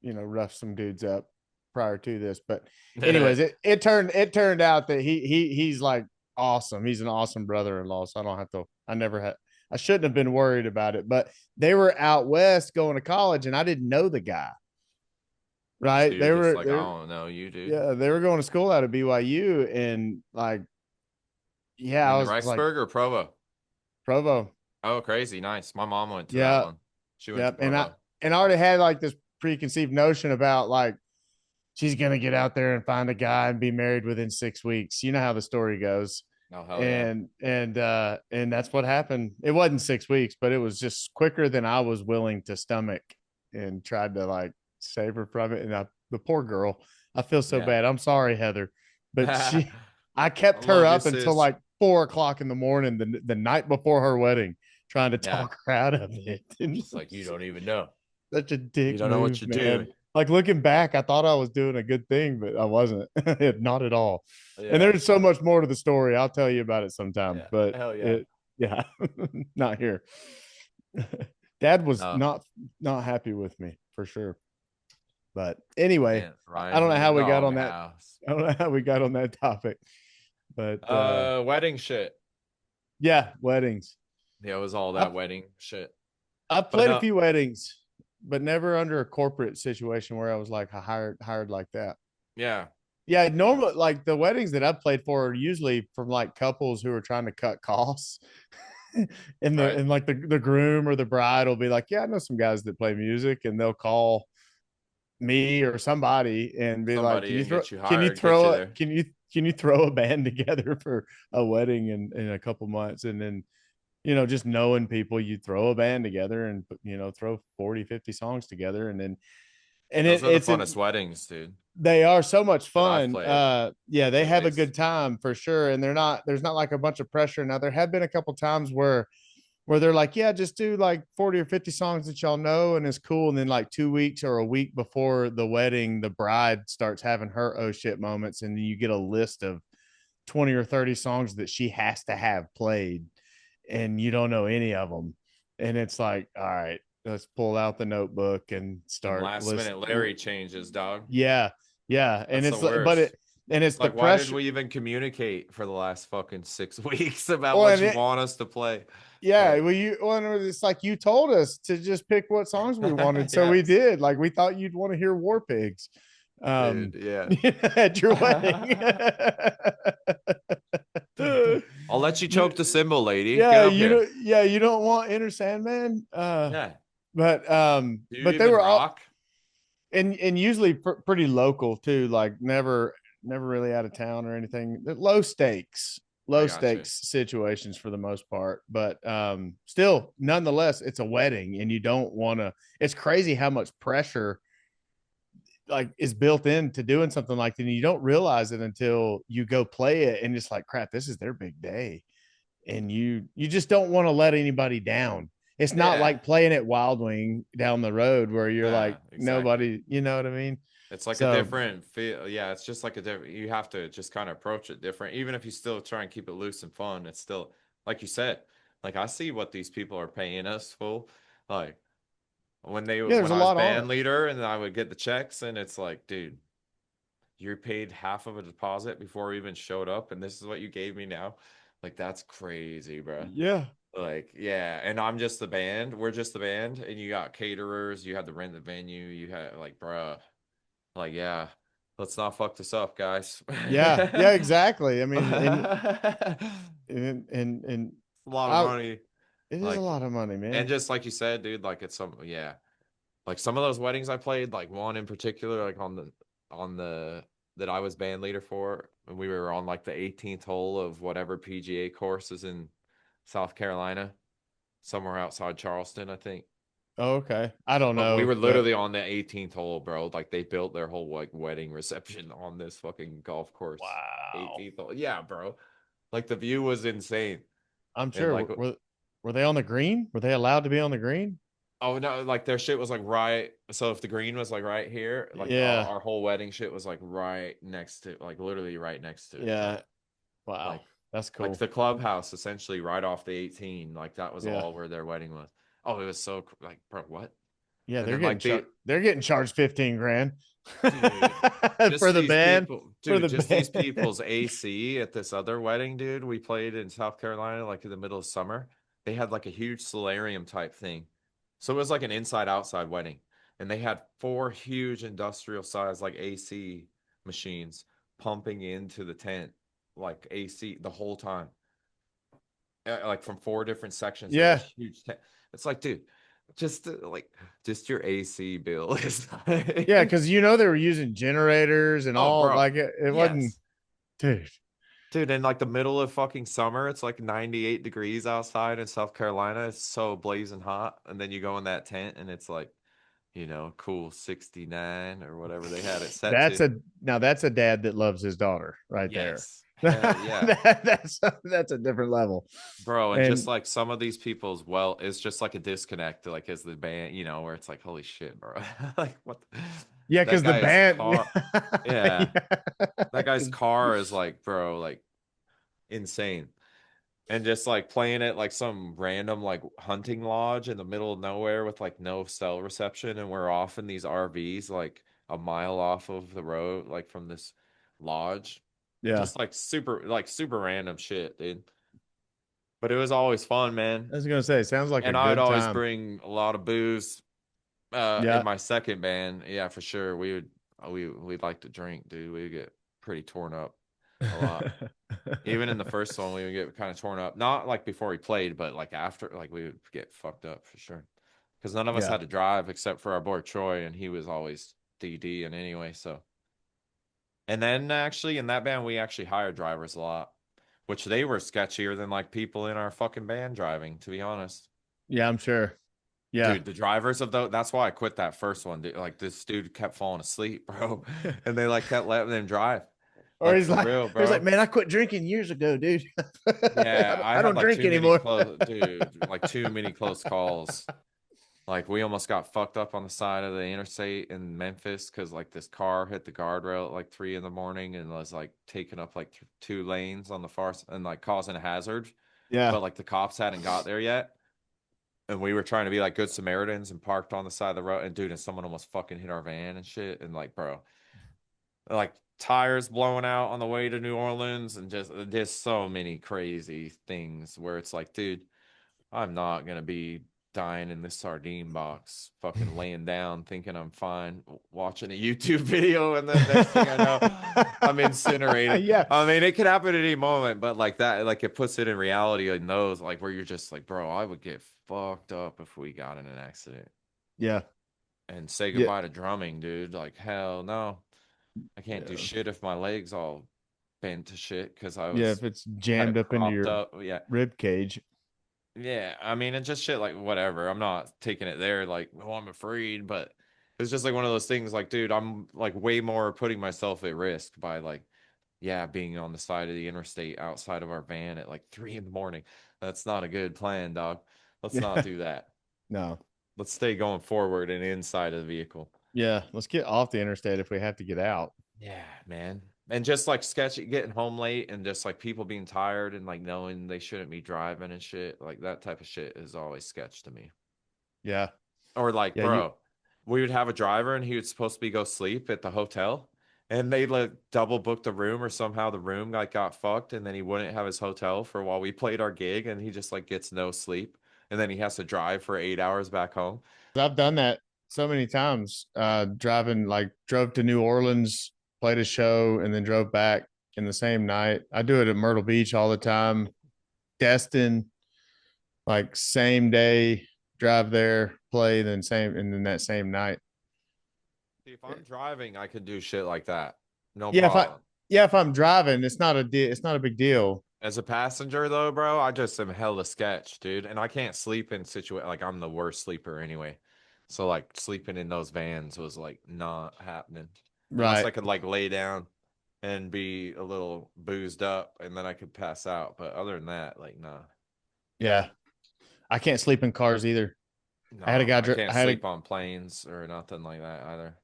roughed some dudes up prior to this. But anyways, it turned out that he's like awesome. He's an awesome brother-in-law. So I don't have to. I shouldn't have been worried about it. But they were out west going to college, and I didn't know the guy. So Right? you're They just were like, I they don't know you, dude. yeah they were going to school out of BYU, and like yeah, I In was like Rexburg or Provo? Provo. Oh, crazy. Nice. My mom went to that Yeah, one. She went to yep. Provo. And I already had like this preconceived notion about like she's gonna get out there and find a guy and be married within 6 weeks. You know how the story goes. Oh, hell yeah. And that's what happened. It wasn't 6 weeks, but it was just quicker than I was willing to stomach, and tried to like save her from it. And the poor girl, I feel so Yeah. bad. I'm sorry, Heather, but I I kept her love your up until sis. like 4 o'clock in the morning, the night before her wedding, trying to Yeah. talk her out of it. And She's like, you don't even know. such a You dick don't know what move, you're man. doing. Like looking back, I thought I was doing a good thing, but I wasn't. Not at all. And Yeah. there's so much more to the story. I'll tell you about it sometime. Yeah. But Hell yeah. it, yeah, not here. Dad was No. not happy with me for sure. But anyway, Man, I riding don't know in the how we got on that. doghouse. I don't know how we got on that topic. But Wedding shit. yeah, weddings. Yeah, it was all I that wedding shit. I've But played a no, few weddings, but never under a corporate situation where I was like hired like that. yeah, Yeah, yeah, normal like the weddings that I've played for are usually from like couples who are trying to cut costs. right. And like the groom or the bride will be like, yeah, I know some guys that play music, and they'll call me or somebody and be like, Somebody and get you hired, get you there. can you throw a band together for a wedding in a couple months? And then, just knowing people, you throw a band together and, throw 40, 50 songs together. And then, and Those are the it's funnest an, weddings, dude, they are so much that I've fun. played, Yeah, they at have a least. good time for sure. And there's not like a bunch of pressure. Now there have been a couple times where they're like, yeah, just do like 40 or 50 songs that y'all know and it's cool. And then like 2 weeks or a week before the wedding, the bride starts having her oh shit moments. And then you get a list of 20 or 30 songs that she has to have played and you don't know any of them. And it's like, all right, let's pull out the notebook and And start last list. minute Larry changes, dog. Yeah. Yeah. And That's the it's, but worst. it's the Like, why did pressure. we even communicate for the last fucking 6 weeks about Well, what and you it, want us to play? yeah, Like, well, it's like you told us to just pick what songs we wanted, so we yes, did. Like we thought you'd want to hear War Pigs, dude, yeah. at your wedding. I'll let you choke the You- cymbal, lady. Get up here. yeah, you don't want Enter Sandman. Yeah. Do you But they even were all rock? and usually pretty local too. Like never really out of town or anything. Low stakes, I low got you. stakes situations for the most part. But still, nonetheless, it's a wedding, and you don't want to. It's crazy how much pressure like is built into doing something like that. And you don't realize it until you go play it, and it's like, crap, this is their big day, and you just don't want to let anybody down. It's not Yeah. like playing at Wild Wing down the road where you're Yeah, like exactly. nobody, you know what I mean? It's like a So different feel. Yeah, it's just like a different, you have to just kind of approach it different. Even if you still try and keep it loose and fun, it's still, like you said, like I see what these people are paying us for. Like yeah, there's when a I was lot on band it. leader and I would get the checks and it's like, dude, you paid half of a deposit before we even showed up and this is what you gave me now. Like that's crazy, bro. Yeah. Like, yeah, and I'm just the band. We're just the band, and you got caterers, you had to rent the venue, you had like, bruh. Like, yeah, let's not fuck this up, guys. Yeah. Yeah, exactly. I mean, A and lot of I money. it is a Like, lot of money, and man. just like you said, dude, like it's yeah. Like some of those weddings I played, like one in particular, like on the that I was band leader for, and we were on like the 18th hole of whatever PGA course is in South Carolina, somewhere outside Charleston, I think. Oh, okay. I don't But we know, were but literally on the 18th hole, bro. Like they built their whole like wedding reception on this fucking golf course. wow. 18th hole. Yeah, bro. Like the view was insane. I'm And sure like were they on the green? Were they allowed to be on the green? oh no, like their shit was like right. So if the green was like right here, like Yeah. our whole wedding shit was like right next to like literally right next to it, bro. Yeah. Wow. Like That's like cool. the clubhouse essentially right off the 18. Like that was Yeah. all where their wedding was. Oh, it was so like bro, what? Yeah, And then like the they're getting charged 15 grand dude, for just the these band, people, for dude, the just these band. people's AC at this other wedding, dude. We played in South Carolina, like in the middle of summer. They had like a huge solarium type thing. So it was like an inside outside wedding. And they had four huge industrial size, like AC machines pumping into the tent, like AC the whole time. Like from four different sections. There's a Yeah. huge tent. It's like, dude, just like, just your AC bill is like, Yeah, because they were using generators and oh, all bro. like it wasn't, Yes. dude. Dude, in like the middle of fucking summer, it's like 98 degrees outside in South Carolina. It's so blazing hot. And then you go in that tent and it's like, cool 69 or whatever they had it set That's to. a now that's a dad that loves his daughter right there. Yes. Hell yeah. That's a different level. Bro, and just And like some of these people's, well, it's just like a disconnect, like as the band, where it's like, holy shit, bro. Like what yeah, that because the guy's band car. Yeah. That yeah, guy's car is like, bro, like insane. And just like playing at like some random like hunting lodge in the middle of nowhere with like no cell reception, and we're off in these RVs like a mile off of the road, like from this lodge. yeah. Just like super random shit, dude. But it was always fun, man. I was gonna say, sounds like a And I'd good always time. bring a lot of booze. In Yeah. my second band, yeah, for sure. We'd like to drink, dude. We'd get pretty torn up a lot. Even in the first one, we would get kind of torn up. Not like before we played, but like after, like we would get fucked up for sure. Because none of us Yeah. had to drive except for our boy Troy, and he was always DD. And anyway, so and then actually in that band, we actually hired drivers a lot, which they were sketchier than like people in our fucking band driving, to be honest. Yeah, I'm sure. Yeah. Dude, the drivers of those, that's why I quit that first one. Dude. Like this dude kept falling asleep, bro. And they like kept letting them drive. Or Like for real, he's like, bro. man, I quit drinking years ago, dude. Yeah, I I had don't like drink too many anymore. close, dude, like too many close calls. Like we almost got fucked up on the side of the interstate in Memphis because like this car hit the guardrail at like 3 in the morning and was like taking up like 2 lanes on the far and like causing a hazard. Yeah. But like the cops hadn't got there yet. And we were trying to be like good Samaritans and parked on the side of the road. And dude, and someone almost fucking hit our van and shit. And like, bro, like tires blowing out on the way to New Orleans and just so many crazy things where it's like, dude, I'm not gonna be dying in this sardine box, fucking laying down thinking I'm fine, watching a YouTube video, and then next thing I know, I'm incinerated. Yeah. I mean, it could happen at any moment, but like that, like it puts it in reality in those, like where you're just like, bro, I would get fucked up if we got in an accident Yeah. and say Yeah. goodbye to drumming, dude. Like, hell no. I can't do Yeah. shit if my legs all bent to shit because I Yeah. was If it's had jammed it up into propped your up. Yeah. rib cage. Yeah. I mean, and just shit like whatever. I'm not taking it there like, oh, I'm afraid, but it's just like one of those things like, dude, I'm like way more putting myself at risk by like, yeah, being on the side of the interstate outside of our van at like 3 in the morning. That's not a good plan, dog. Let's not Yeah. do that. No. Let's stay going forward and inside of the vehicle. Yeah. Let's get off the interstate if we have to get out. Yeah, man. And just like sketchy getting home late and just like people being tired and like knowing they shouldn't be driving and shit. Like that type of shit is always sketch to me. Yeah. Or like, Yeah. You, bro, we would have a driver and he was supposed to be go sleep at the hotel and they like double booked the room or somehow the room like got fucked and then he wouldn't have his hotel for while we played our gig and he just like gets no sleep and then he has to drive for 8 hours back home. I've done that so many times. Driving, like, drove to New Orleans, played a show, and then drove back in the same night. I do it at Myrtle Beach all the time. Destin, like, same day, drive there, play, then same, and then that same night. See, if I'm driving, I could do shit like that. No Yeah, if I problem. yeah, if I'm driving, it's not a big deal. As a passenger though, bro, I just am hella sketch, dude. And I can't sleep in like I'm the worst sleeper anyway. So like sleeping in those vans was like not happening. Unless Right. I could like lay down and be a little boozed up and then I could pass out. But other than that, like nah. Yeah. I can't sleep in cars either. No, I I can't had a sleep on planes or nothing like that either.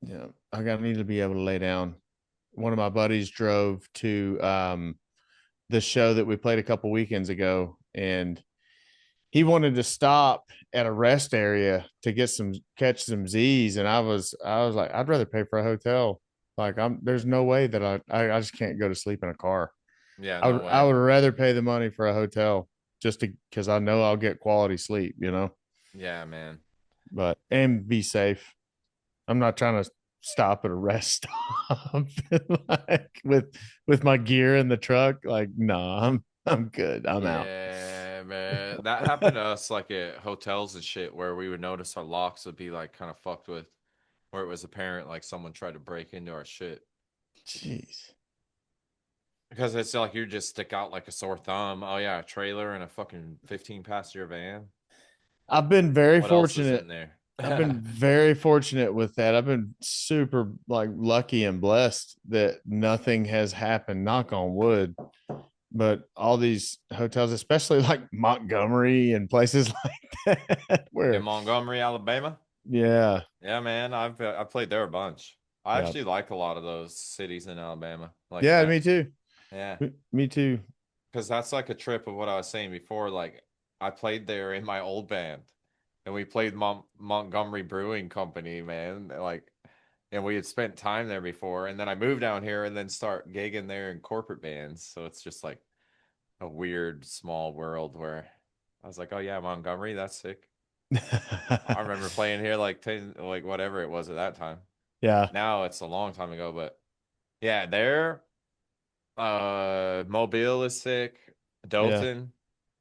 yeah, need to be able to lay down. One of my buddies drove to the show that we played a couple weekends ago, and he wanted to stop at a rest area to get some catch some Z's, and I was like, I'd rather pay for a hotel. Like, there's no way that I just can't go to sleep in a car. Yeah, no I way. would rather pay the money for a hotel just to because I know I'll get quality sleep, you know, Yeah, man. but and be safe. I'm not trying to stop at a rest stop like with my gear in the truck. Like, no, I'm good. I'm out. Yeah, man. That happened to us like at hotels and shit where we would notice our locks would be like kind of fucked with, where it was apparent like someone tried to break into our shit. Jeez. Because it's like you just stick out like a sore thumb. Oh yeah, a trailer and a fucking 15 passenger van. I've been very What else is fortunate. in there? I've been very fortunate with that. I've been super like lucky and blessed that nothing has happened, knock on wood. But all these hotels, especially like Montgomery and places like that, In where Montgomery, Alabama? yeah, Yeah, man. I played there a bunch. I yeah, actually like a lot of those cities in Alabama like yeah, that. me too. Yeah. Me too. Because that's like a trip of what I was saying before. Like I played there in my old band, and we played Montgomery Brewing Company, man. Like, and we had spent time there before, and then I moved down here and then start gigging there in corporate bands. So it's just like a weird small world where I was like, oh yeah, Montgomery, that's sick. I remember playing here like 10, like whatever it was at that time. Yeah, Now it's a long time ago, but yeah, there. Mobile is sick. yeah. Dothan,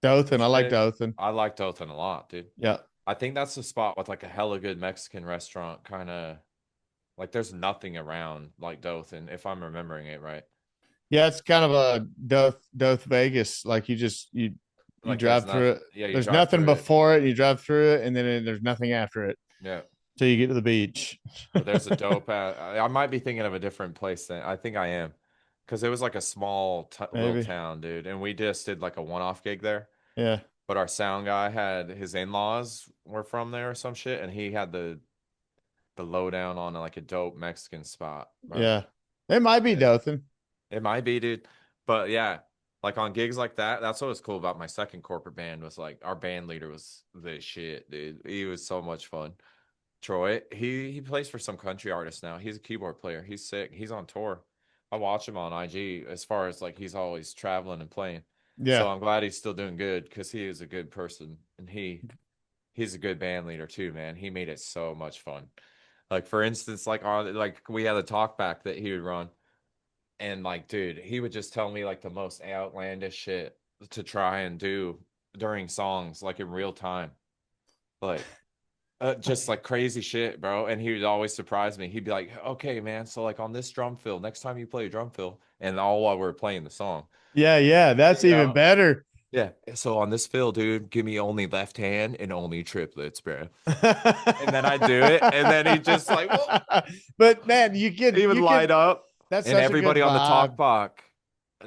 Dothan, I like sick. Dothan. I like Dothan a lot, dude. Yeah, I think that's the spot with like a hella good Mexican restaurant, kind of like there's nothing around like Dothan, if I'm remembering it right. yeah. It's kind of a Doth Vegas. Like you Like there's drive through nothing. it. Yeah, you There's drive nothing through it. before it. You drive through it, and then there's nothing after it Yeah. till you get to the beach. But there's a dope I might be thinking of a different place than I think I am. Because it was like a small little Maybe. town, dude. And we just did like a one-off gig there. Yeah, But our sound guy had his in-laws were from there or some shit, and he had the lowdown on like a dope Mexican spot, bro. yeah. It might be Yeah. Dothan. It might be, dude. But yeah, like on gigs like that, that's what was cool about my second corporate band was like our band leader was the shit, dude. He was so much fun. Troy, he plays for some country artist now. He's a keyboard player. He's sick. He's on tour. I watch him on IG as far as like he's always traveling and playing. So Yeah, I'm glad he's still doing good because he is a good person and he's a good band leader too, man. He made it so much fun. Like for instance, like on like we had a talk back that he would run, and like, dude, he would just tell me like the most outlandish shit to try and do during songs, like in real time. Like just like crazy shit, bro. And he would always surprise me. He'd be like, okay, man, so like on this drum fill, next time you play a drum fill, and all while we're playing the song, yeah, yeah. That's you even know? better. Yeah. So on this fill, dude, give me only left hand and only triplets, bro. And then I do it, and then he just like, whoa, But man, he would you light could. up, That's and such a good everybody on the vibe. talk back,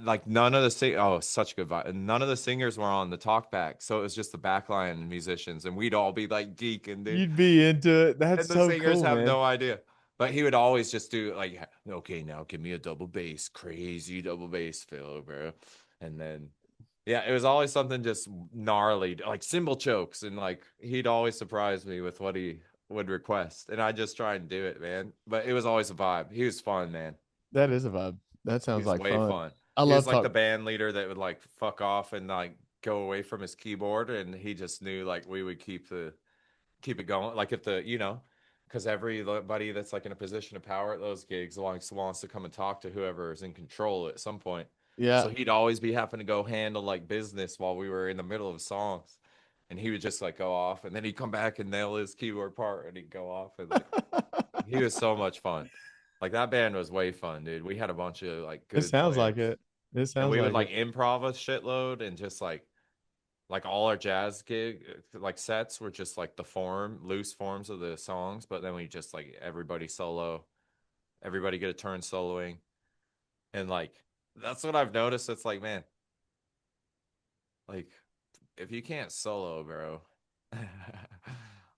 like none of the such a good vibe. And none of the singers were on the talk back, so it was just the backline musicians, and we'd all be like geeking, dude. You'd be into it. That's And the so singers cool, have man. no idea. But he would always just do like, okay, now give me a double bass, crazy double bass fill, bro. And then, yeah, it was always something just gnarly, like cymbal chokes, and like he'd always surprise me with what he would request, and I just try and do it, man. But it was always a vibe. He was fun, man. That is a vibe. That He sounds was like way fun. fun. I He was love like the talk. band leader that would like fuck off and like go away from his keyboard, and he just knew like we would keep it going. Like if the because everybody that's like in a position of power at those gigs wants to come and talk to whoever is in control at some point. Yeah. So he'd always be having to go handle like business while we were in the middle of songs, and he would just like go off, and then he'd come back and nail his keyboard part, and he'd go off, and like he was so much fun. Like that band was way fun, dude. We had a bunch of like It good sounds like players, it. It and sounds we would like like it. improv a shitload and just like all our jazz gig like sets were just like the loose forms of the songs, but then we just like everybody get a turn soloing, and like that's what I've noticed. It's like, man, like if you can't solo, bro,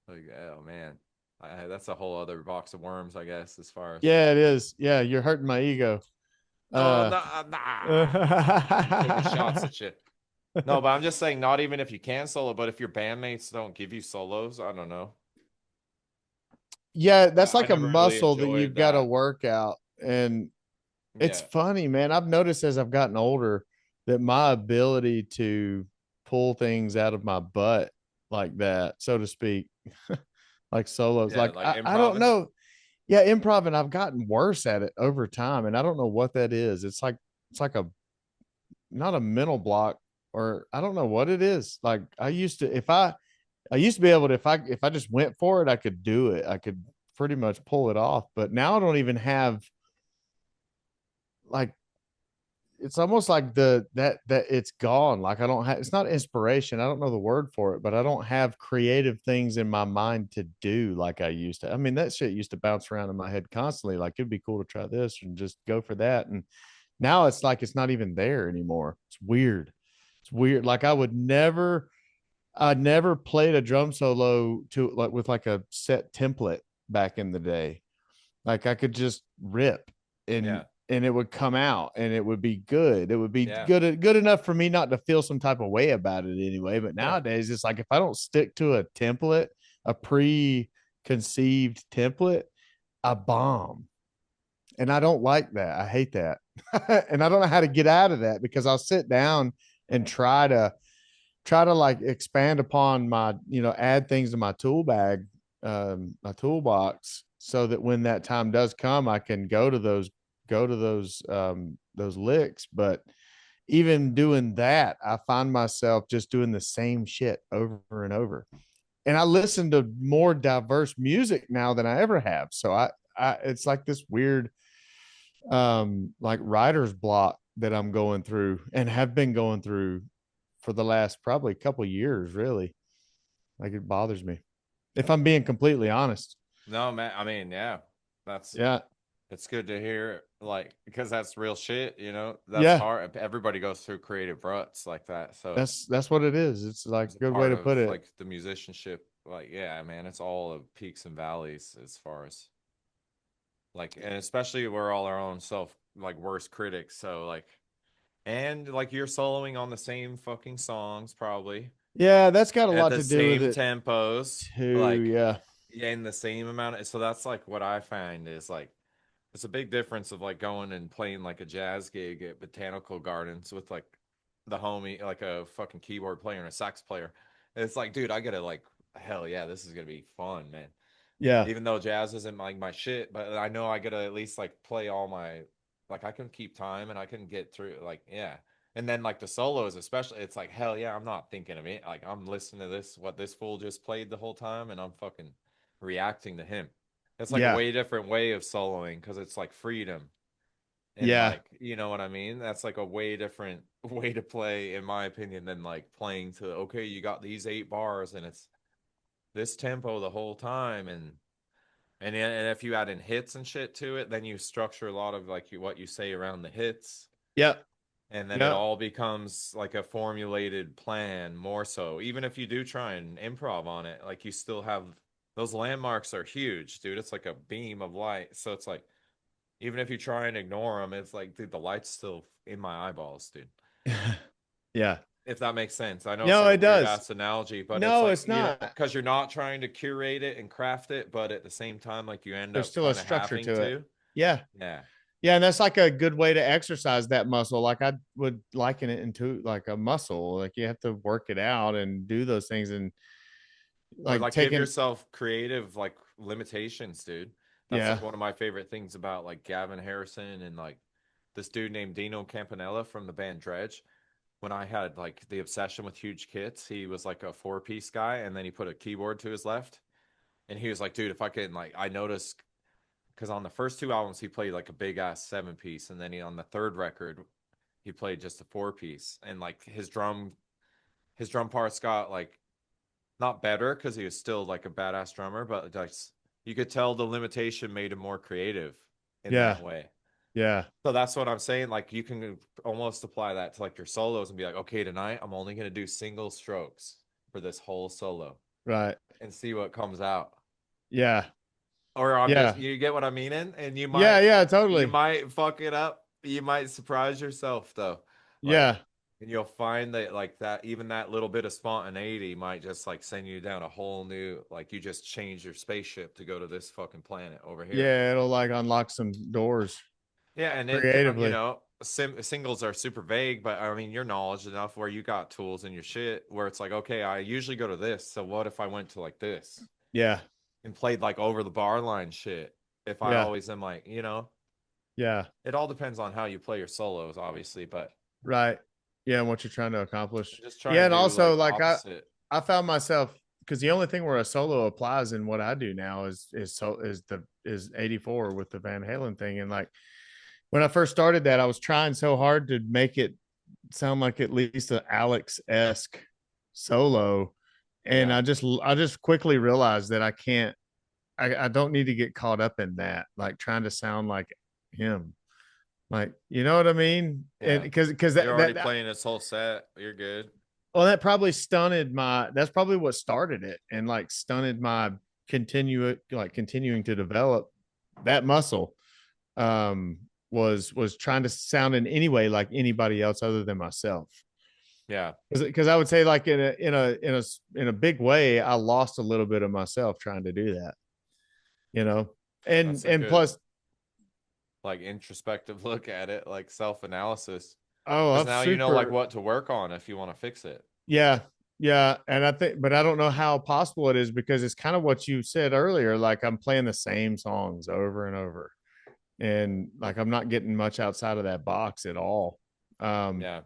like oh man, that's a whole other box of worms, I guess, as far as Yeah, it is. Yeah, you're hurting my ego. oh Uh nah, nah. I'm taking shots at shit. No, but I'm just saying, not even if you can solo, but if your bandmates don't give you solos, I don't know. yeah, that's I like a never really muscle that you've enjoyed got to that. work out. And it's Yeah, funny, man. I've noticed as I've gotten older that my ability to pull things out of my butt like that, so to speak, like solos, yeah, like like I don't improving. know. Yeah, improv, and I've gotten worse at it over time, and I don't know what that is. It's like a not a mental block, or I don't know what it is. Like I used to, if I used to be able to, if I just went for it, I could do it. I could pretty much pull it off. But now I don't even have like it's almost like that it's gone. Like I don't have it's not inspiration. I don't know the word for it, but I don't have creative things in my mind to do like I used to. I mean, that shit used to bounce around in my head constantly. Like it'd be cool to try this and just go for that. And now it's like it's not even there anymore. It's weird. It's weird. Like I never played a drum solo to like with like a set template back in the day. Like I could just rip Yeah, and it would come out and it would be good. It would be yeah, good enough for me not to feel some type of way about it anyway. But yeah, nowadays it's like if I don't stick to a template, a preconceived template, I bomb. And I don't like that. I hate that. And I don't know how to get out of that because I'll sit down and try to like expand upon my, add things to my tool bag, my toolbox, so that when that time does come, I can go to those licks. But even doing that, I find myself just doing the same shit over and over. And I listen to more diverse music now than I ever have. So it's like this weird, like writer's block that I'm going through and have been going through for the last probably couple years, really. Like it bothers me, if I'm being completely honest. No, man. I mean, yeah, that's Yeah. it's good to hear, like, because that's real shit. That's Yeah. hard. Everybody goes through creative ruts like that, so That's what it is. It's like it's a a good way part to of put it. like the musicianship. Like, yeah, man, it's all of peaks and valleys as far as like, and especially we're all our own self like worst critics. So like, and like you're soloing on the same fucking songs probably Yeah, that's got a at lot the to do with same it tempos, too. like Yeah. in the same amount of, so that's like what I find is like it's a big difference of like going and playing like a jazz gig at Botanical Gardens with like the homie, like a fucking keyboard player and a sax player. It's like, dude, I gotta like, hell yeah, this is gonna be fun, man. Yeah. Even though jazz isn't like my shit, but I know I gotta at least like play all my, like I can keep time and I can get through, like, yeah. And then like the solos, especially, it's like, hell yeah, I'm not thinking of it. Like I'm listening to this, what this fool just played the whole time, and I'm fucking reacting to him. It's like a Yeah. way different way of soloing because it's like freedom and Yeah. like, you know what I mean? That's like a way different way to play, in my opinion, than like playing to, okay, you got these 8 bars and it's this tempo the whole time, and if you add in hits and shit to it, then you structure a lot of like what you say around the hits, Yeah. and then it Yeah. all becomes like a formulated plan more so. Even if you do try and improv on it, like you still have those landmarks are huge, dude. It's like a beam of light. So it's like even if you try and ignore them, it's like, dude, the light's still in my eyeballs, dude. Yeah. If that makes sense. I know it's No, like a it weird does. ass analogy, but it's No, like, it's not. because you're not trying to curate it and craft it, but at the same time, like you end There's up still a kind of structure having to it. to. Yeah. Yeah. Yeah, and that's like a good way to exercise that muscle. Like I would liken it into like a muscle. Like you have to work it out and do those things, and Or like like give taking, yourself creative like limitations, dude. That's yeah. like one of my favorite things about like Gavin Harrison and like this dude named Dino Campanella from the band Dredge. When I had like the obsession with huge kits, he was like a 4 piece guy, and then he put a keyboard to his left. And he was like, dude, if I can, like, I noticed because on the first 2 albums he played like a big ass 7 piece, and then he on the third record he played just a 4 piece, and like his drum parts got like not better because he was still like a badass drummer, but like you could tell the limitation made him more creative in Yeah. that way. Yeah. So that's what I'm saying. Like you can almost apply that to like your solos and be like, okay, tonight I'm only gonna do single strokes for this whole solo Right. and see what comes out. Yeah. Or I'm just, Yeah. you get what I mean? And you Yeah. might Yeah. you Totally. might fuck it up. You might surprise yourself though. Like, Yeah. and you'll find that like that even that little bit of spontaneity might just like send you down a whole new, like you just change your spaceship to go to this fucking planet over here. Yeah. It'll like unlock some doors Yeah, and it creatively. singles are super vague, but I mean, you're knowledge enough where you got tools in your shit where it's like, okay, I usually go to this, so what if I went to like this Yeah. and played like over the bar line shit? If I Yeah. always am like, Yeah. it all depends on how you play your solos, obviously, but Right. Yeah. And what you're trying to accomplish. just try Yeah. and And do also like like opposite. I found myself, because the only thing where a solo applies in what I do now is 84 with the Van Halen thing. And like when I first started that, I was trying so hard to make it sound like at least an Alex-esque solo. And Yeah, I just quickly realized that I don't need to get caught up in that, like trying to sound like him. Like, you know what I mean? And yeah. because You're already playing this whole set. You're good. well, that probably stunted that's probably what started it, and like stunted my continuing to develop that muscle. Um, was trying to sound in any way like anybody else other than myself. Yeah, Because I would say like in a big way, I lost a little bit of myself trying to do that, you know. and that's a and good plus, like introspective look at it, like self analysis. Oh, Because I'm now you know like super. what to work on if you want to fix it. Yeah. Yeah. And I think, but I don't know how possible it is because it's kind of what you said earlier. Like I'm playing the same songs over and over. And like I'm not getting much outside of that box at all. Um, Yeah.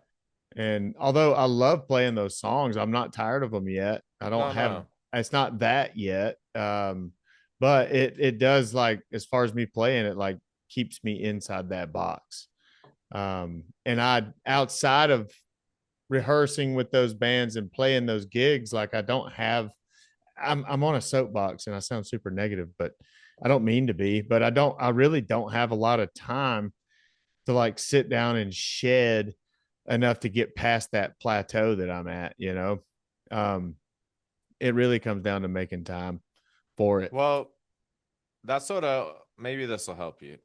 and although I love playing those songs, I'm not tired of them yet. I don't No, have no. it's not that yet. But it does like as far as me playing it, like keeps me inside that box. And I outside of rehearsing with those bands and playing those gigs, like I don't have I'm on a soapbox and I sound super negative, but I don't mean to be, but I really don't have a lot of time to like sit down and shed enough to get past that plateau that I'm at, you know. Um it really comes down to making time for it. Well, that's sort of maybe this will help you.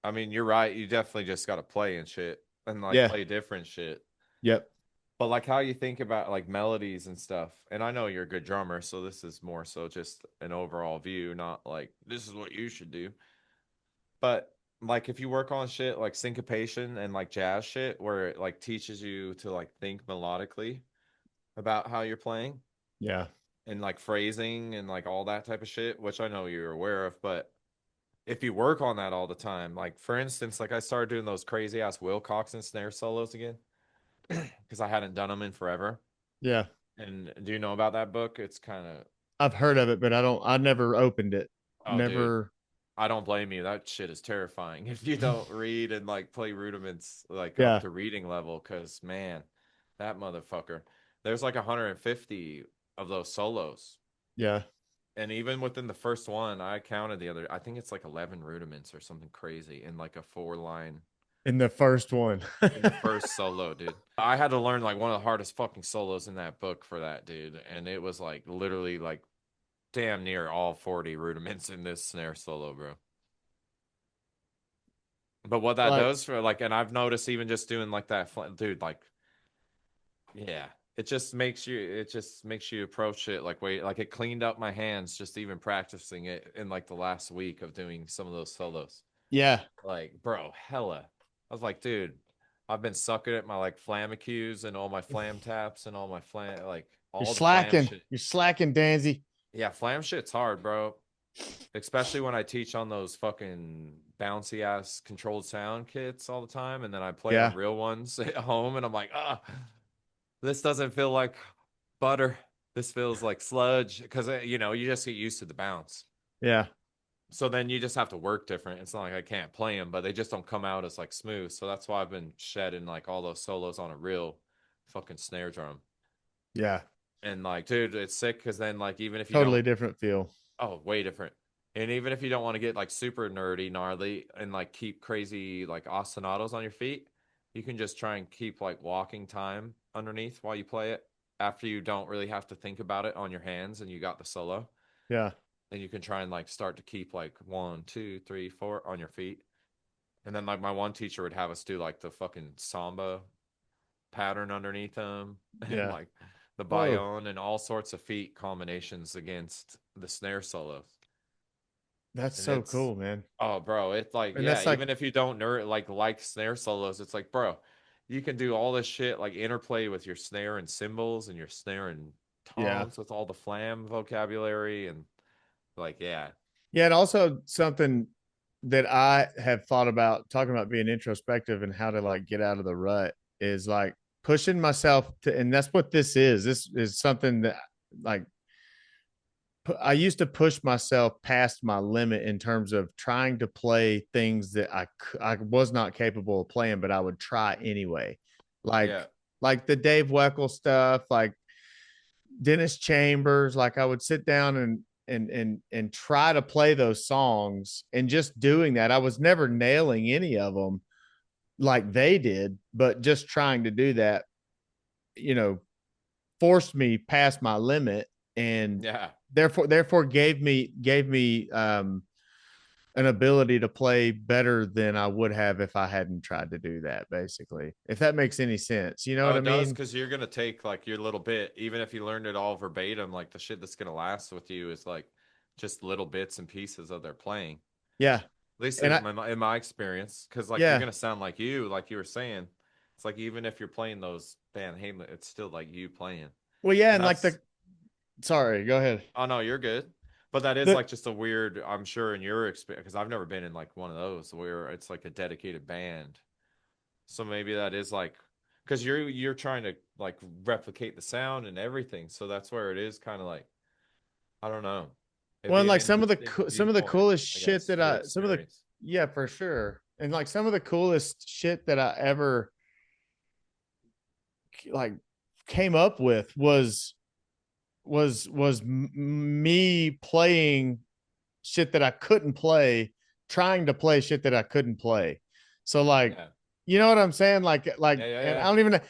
I mean, you're right. You definitely just got to play and shit and like Yeah. play different shit. Yep. But like how you think about like melodies and stuff. And I know you're a good drummer, so this is more so just an overall view, not like this is what you should do. But like if you work on shit like syncopation and like jazz shit where it like teaches you to like think melodically about how you're playing Yeah. and like phrasing and like all that type of shit, which I know you're aware of, but if you work on that all the time, like for instance, like I started doing those crazy ass Wilcox and snare solos again because I hadn't done them in forever. Yeah. And do you know about that book? It's kind of, I've heard of it, but I never opened it. oh, dude, Never. I don't blame you. That shit is terrifying if you don't read and like play rudiments like up Yeah. to reading level. Cause man, that motherfucker, there's like 150 of those solos. Yeah. And even within the first one, I counted the other, I think it's like 11 rudiments or something crazy in like a 4 line In the first one. in the first solo, dude. I had to learn like one of the hardest fucking solos in that book for that, dude. And it was like literally like damn near all 40 rudiments in this snare solo, bro. But what that Like, does for like, and I've noticed even just doing like that, dude, like, yeah, it just makes you approach it like, wait, like it cleaned up my hands just even practicing it in like the last week of doing some of those solos. yeah. Like, bro, hella. I was like, dude, I've been sucking at my like flam cues and all my flam taps and all my flam, like You're all the flam slacking. shit. You're slacking, Dansie. Yeah, flam shit's hard, bro. Especially when I teach on those fucking bouncy ass controlled sound kits all the time. And then I play on Yeah. real ones at home and I'm like, ah, this doesn't feel like butter. This feels like sludge. Cause you know, you just get used to the bounce. Yeah. So then you just have to work different. It's not like I can't play them, but they just don't come out as like smooth. So that's why I've been shedding like all those solos on a real fucking snare drum. Yeah. And like, dude, it's sick because then like even if you Totally don't, different feel. oh, way different. And even if you don't want to get like super nerdy, gnarly, and like keep crazy like ostinatos on your feet, you can just try and keep like walking time underneath while you play it. After you don't really have to think about it on your hands and you got the solo, Yeah. then you can try and like start to keep like 1, 2, 3, 4 on your feet. And then like my one teacher would have us do like the fucking samba pattern underneath them and Yeah. like the Whoa. bayonne and all sorts of feet combinations against the snare solos. That's And so it's cool, man. oh bro, it's like And yeah, that's like, even if you don't nerd like snare solos, it's like bro, you can do all this shit like interplay with your snare and cymbals and your snare and yeah. tones with all the flam vocabulary and like yeah. Yeah. And also something that I have thought about talking about being introspective and how to like get out of the rut is like pushing myself to, and that's what this is. This is something that like I used to push myself past my limit in terms of trying to play things that I was not capable of playing, but I would try anyway. Yeah. Like the Dave Weckl stuff, like Dennis Chambers. Like I would sit down and try to play those songs, and just doing that, I was never nailing any of them like they did, but just trying to do that, you know, forced me past my limit, and Yeah. therefore gave me an ability to play better than I would have if I hadn't tried to do that, basically. If that makes any sense. You know Oh, what I it does mean? because you're gonna take like your little bit, even if you learned it all verbatim, like the shit that's gonna last with you is like just little bits and pieces of their playing. Yeah. At least And I in my experience, because like you're yeah, gonna sound like you were saying. It's like even if you're playing those Van Halen, it's still like you playing. Well, yeah, And and like that's the sorry, go ahead. oh no, you're good. But that is The like just a weird, I'm sure in your experience, because I've never been in like one of those where it's like a dedicated band. So maybe that is like because you're trying to like replicate the sound and everything. So that's where it is kind of like I don't know. It'd One be an like interesting some of the viewpoint, coolest I shit guess, that to I some of the experience. yeah, for sure. And like some of the coolest shit that I ever like came up with me playing shit that I couldn't play, trying to play shit that I couldn't play. So like, Yeah. you know what I'm saying? Yeah, yeah, And I yeah. don't even.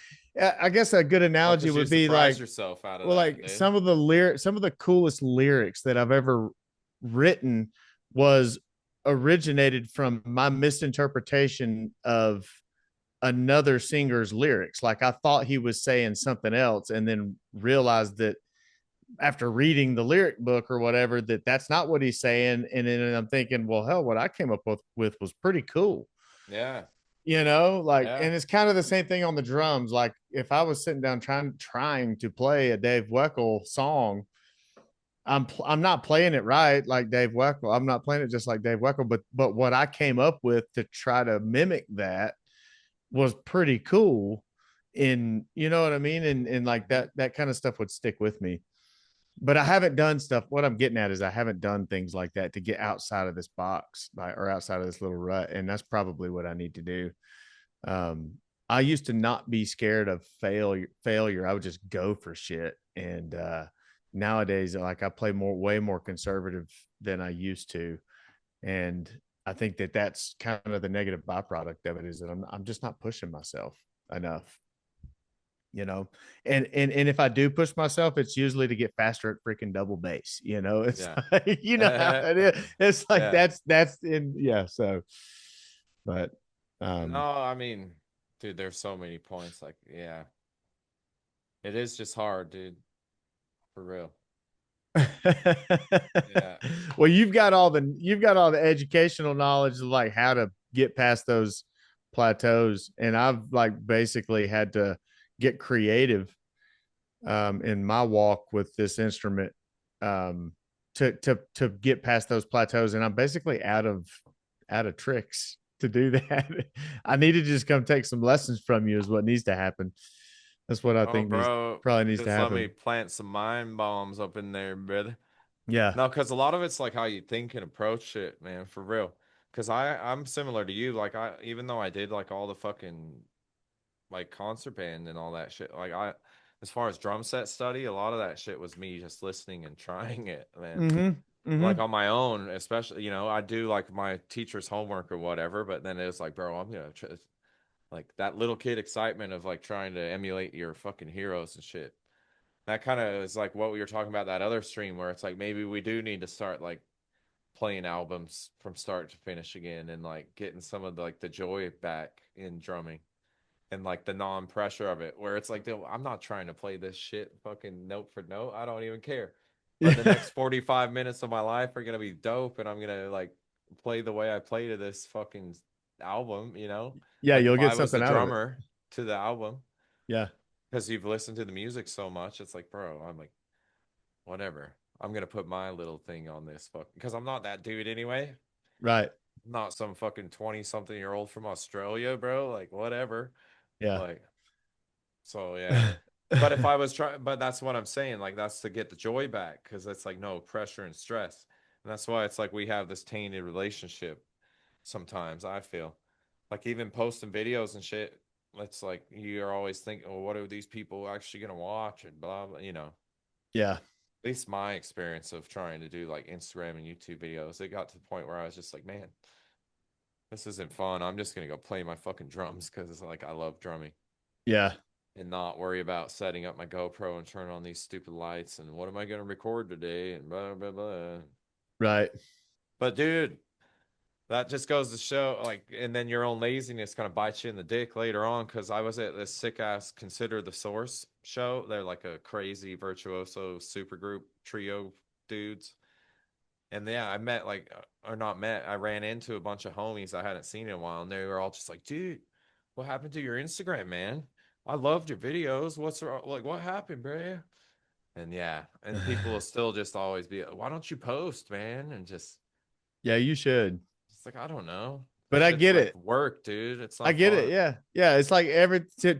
I guess a good Oh, analogy because you would be surprise like, yourself out of well, that, like dude. some of the coolest lyrics that I've ever written was originated from my misinterpretation of another singer's lyrics. Like I thought he was saying something else, and then realized that after reading the lyric book or whatever that that's not what he's saying. And then I'm thinking, well, hell, what I came up with was pretty cool. Yeah. You know, like, Yeah. and it's kind of the same thing on the drums. Like if I was sitting down trying to play a Dave Weckl song, I'm not playing it right like Dave Weckl. I'm not playing it just like Dave Weckl, but what I came up with to try to mimic that was pretty cool. In you know what I mean, and like Mhm. that kind of stuff would stick with me. But I haven't done stuff. What I'm getting at is I haven't done things like that to get outside of this box or outside of this little rut, and that's probably what I need to do. Um, I used to not be scared of failure. I would just go for shit. And nowadays, like I play way more conservative than I used to. And I think that that's kind of the negative byproduct of it is that I'm just not pushing myself enough, you know. And if I do push myself, it's usually to get faster at freaking double bass, you know. It's Yeah. like, you know how it is. It's like Yeah. that's in yeah, so but No, um I mean, dude, there's so many points. Like, yeah, it is just hard, dude, for real. Yeah. well, you've got all the educational knowledge of like how to get past those plateaus, and I've like basically had to get creative in my walk with this instrument um, to get past those plateaus, and I'm basically out of tricks to do that. I need to just come take some lessons from you. Is what needs to happen. That's what I Oh, think needs bro, probably needs to just let me happen. plant some mind bombs up in there, brother. Yeah. No, because a lot of it's like how you think and approach it, man, for real. Because I'm similar to you. Like I, even though I did like all the fucking like concert band and all that shit, like I, as far as drum set study, a lot of that shit was me just listening and trying it, man. Mm-hmm. Like Mm-hmm. on my own, especially, I do like my teacher's homework or whatever, but then it was like, bro, I'm gonna try, like that little kid excitement of like trying to emulate your fucking heroes and shit. That kind of is like what we were talking about that other stream where it's like maybe we do need to start like playing albums from start to finish again and like getting some of the, like the joy back in drumming and like the non-pressure of it where it's like I'm not trying to play this shit fucking note for note. I don't even care. But the Yeah. next 45 minutes of my life are gonna be dope and I'm gonna like play the way I play to this fucking album, Yeah, like you'll if get I was the something out of it. drummer to the album Yeah. because you've listened to the music so much, it's like, bro, I'm like, whatever. I'm gonna put my little thing on this fuck because I'm not that dude anyway. Right. I'm not some fucking 20 something year old from Australia, bro. Like whatever. Yeah. Like so yeah. But if I was trying, but that's what I'm saying. Like that's to get the joy back because it's like no pressure and stress, and that's why it's like we have this tainted relationship. Sometimes I feel like even posting videos and shit. It's like you're always thinking, well, what are these people actually gonna watch and blah blah. Yeah. At least my experience of trying to do like Instagram and YouTube videos, it got to the point where I was just like, man, this isn't fun. I'm just gonna go play my fucking drums because like I love drumming Yeah. and not worry about setting up my GoPro and turn on these stupid lights and what am I gonna record today and blah blah blah. Right. But dude, that just goes to show like, and then your own laziness kind of bites you in the dick later on. Because I was at this sick ass Consider the Source show. They're like a crazy virtuoso super group trio dudes. And yeah, I met like, or not met, I ran into a bunch of homies I hadn't seen in a while, and they were all just like, dude, what happened to your Instagram, man? I loved your videos. What's wrong? Like, what happened, bro? And yeah, and people will still just always be, why don't you post, man? And just, Yeah, you should. it's like, I don't know. That But I shit's get like it. work, dude. It's I not get it. fun. Yeah. Yeah. It's like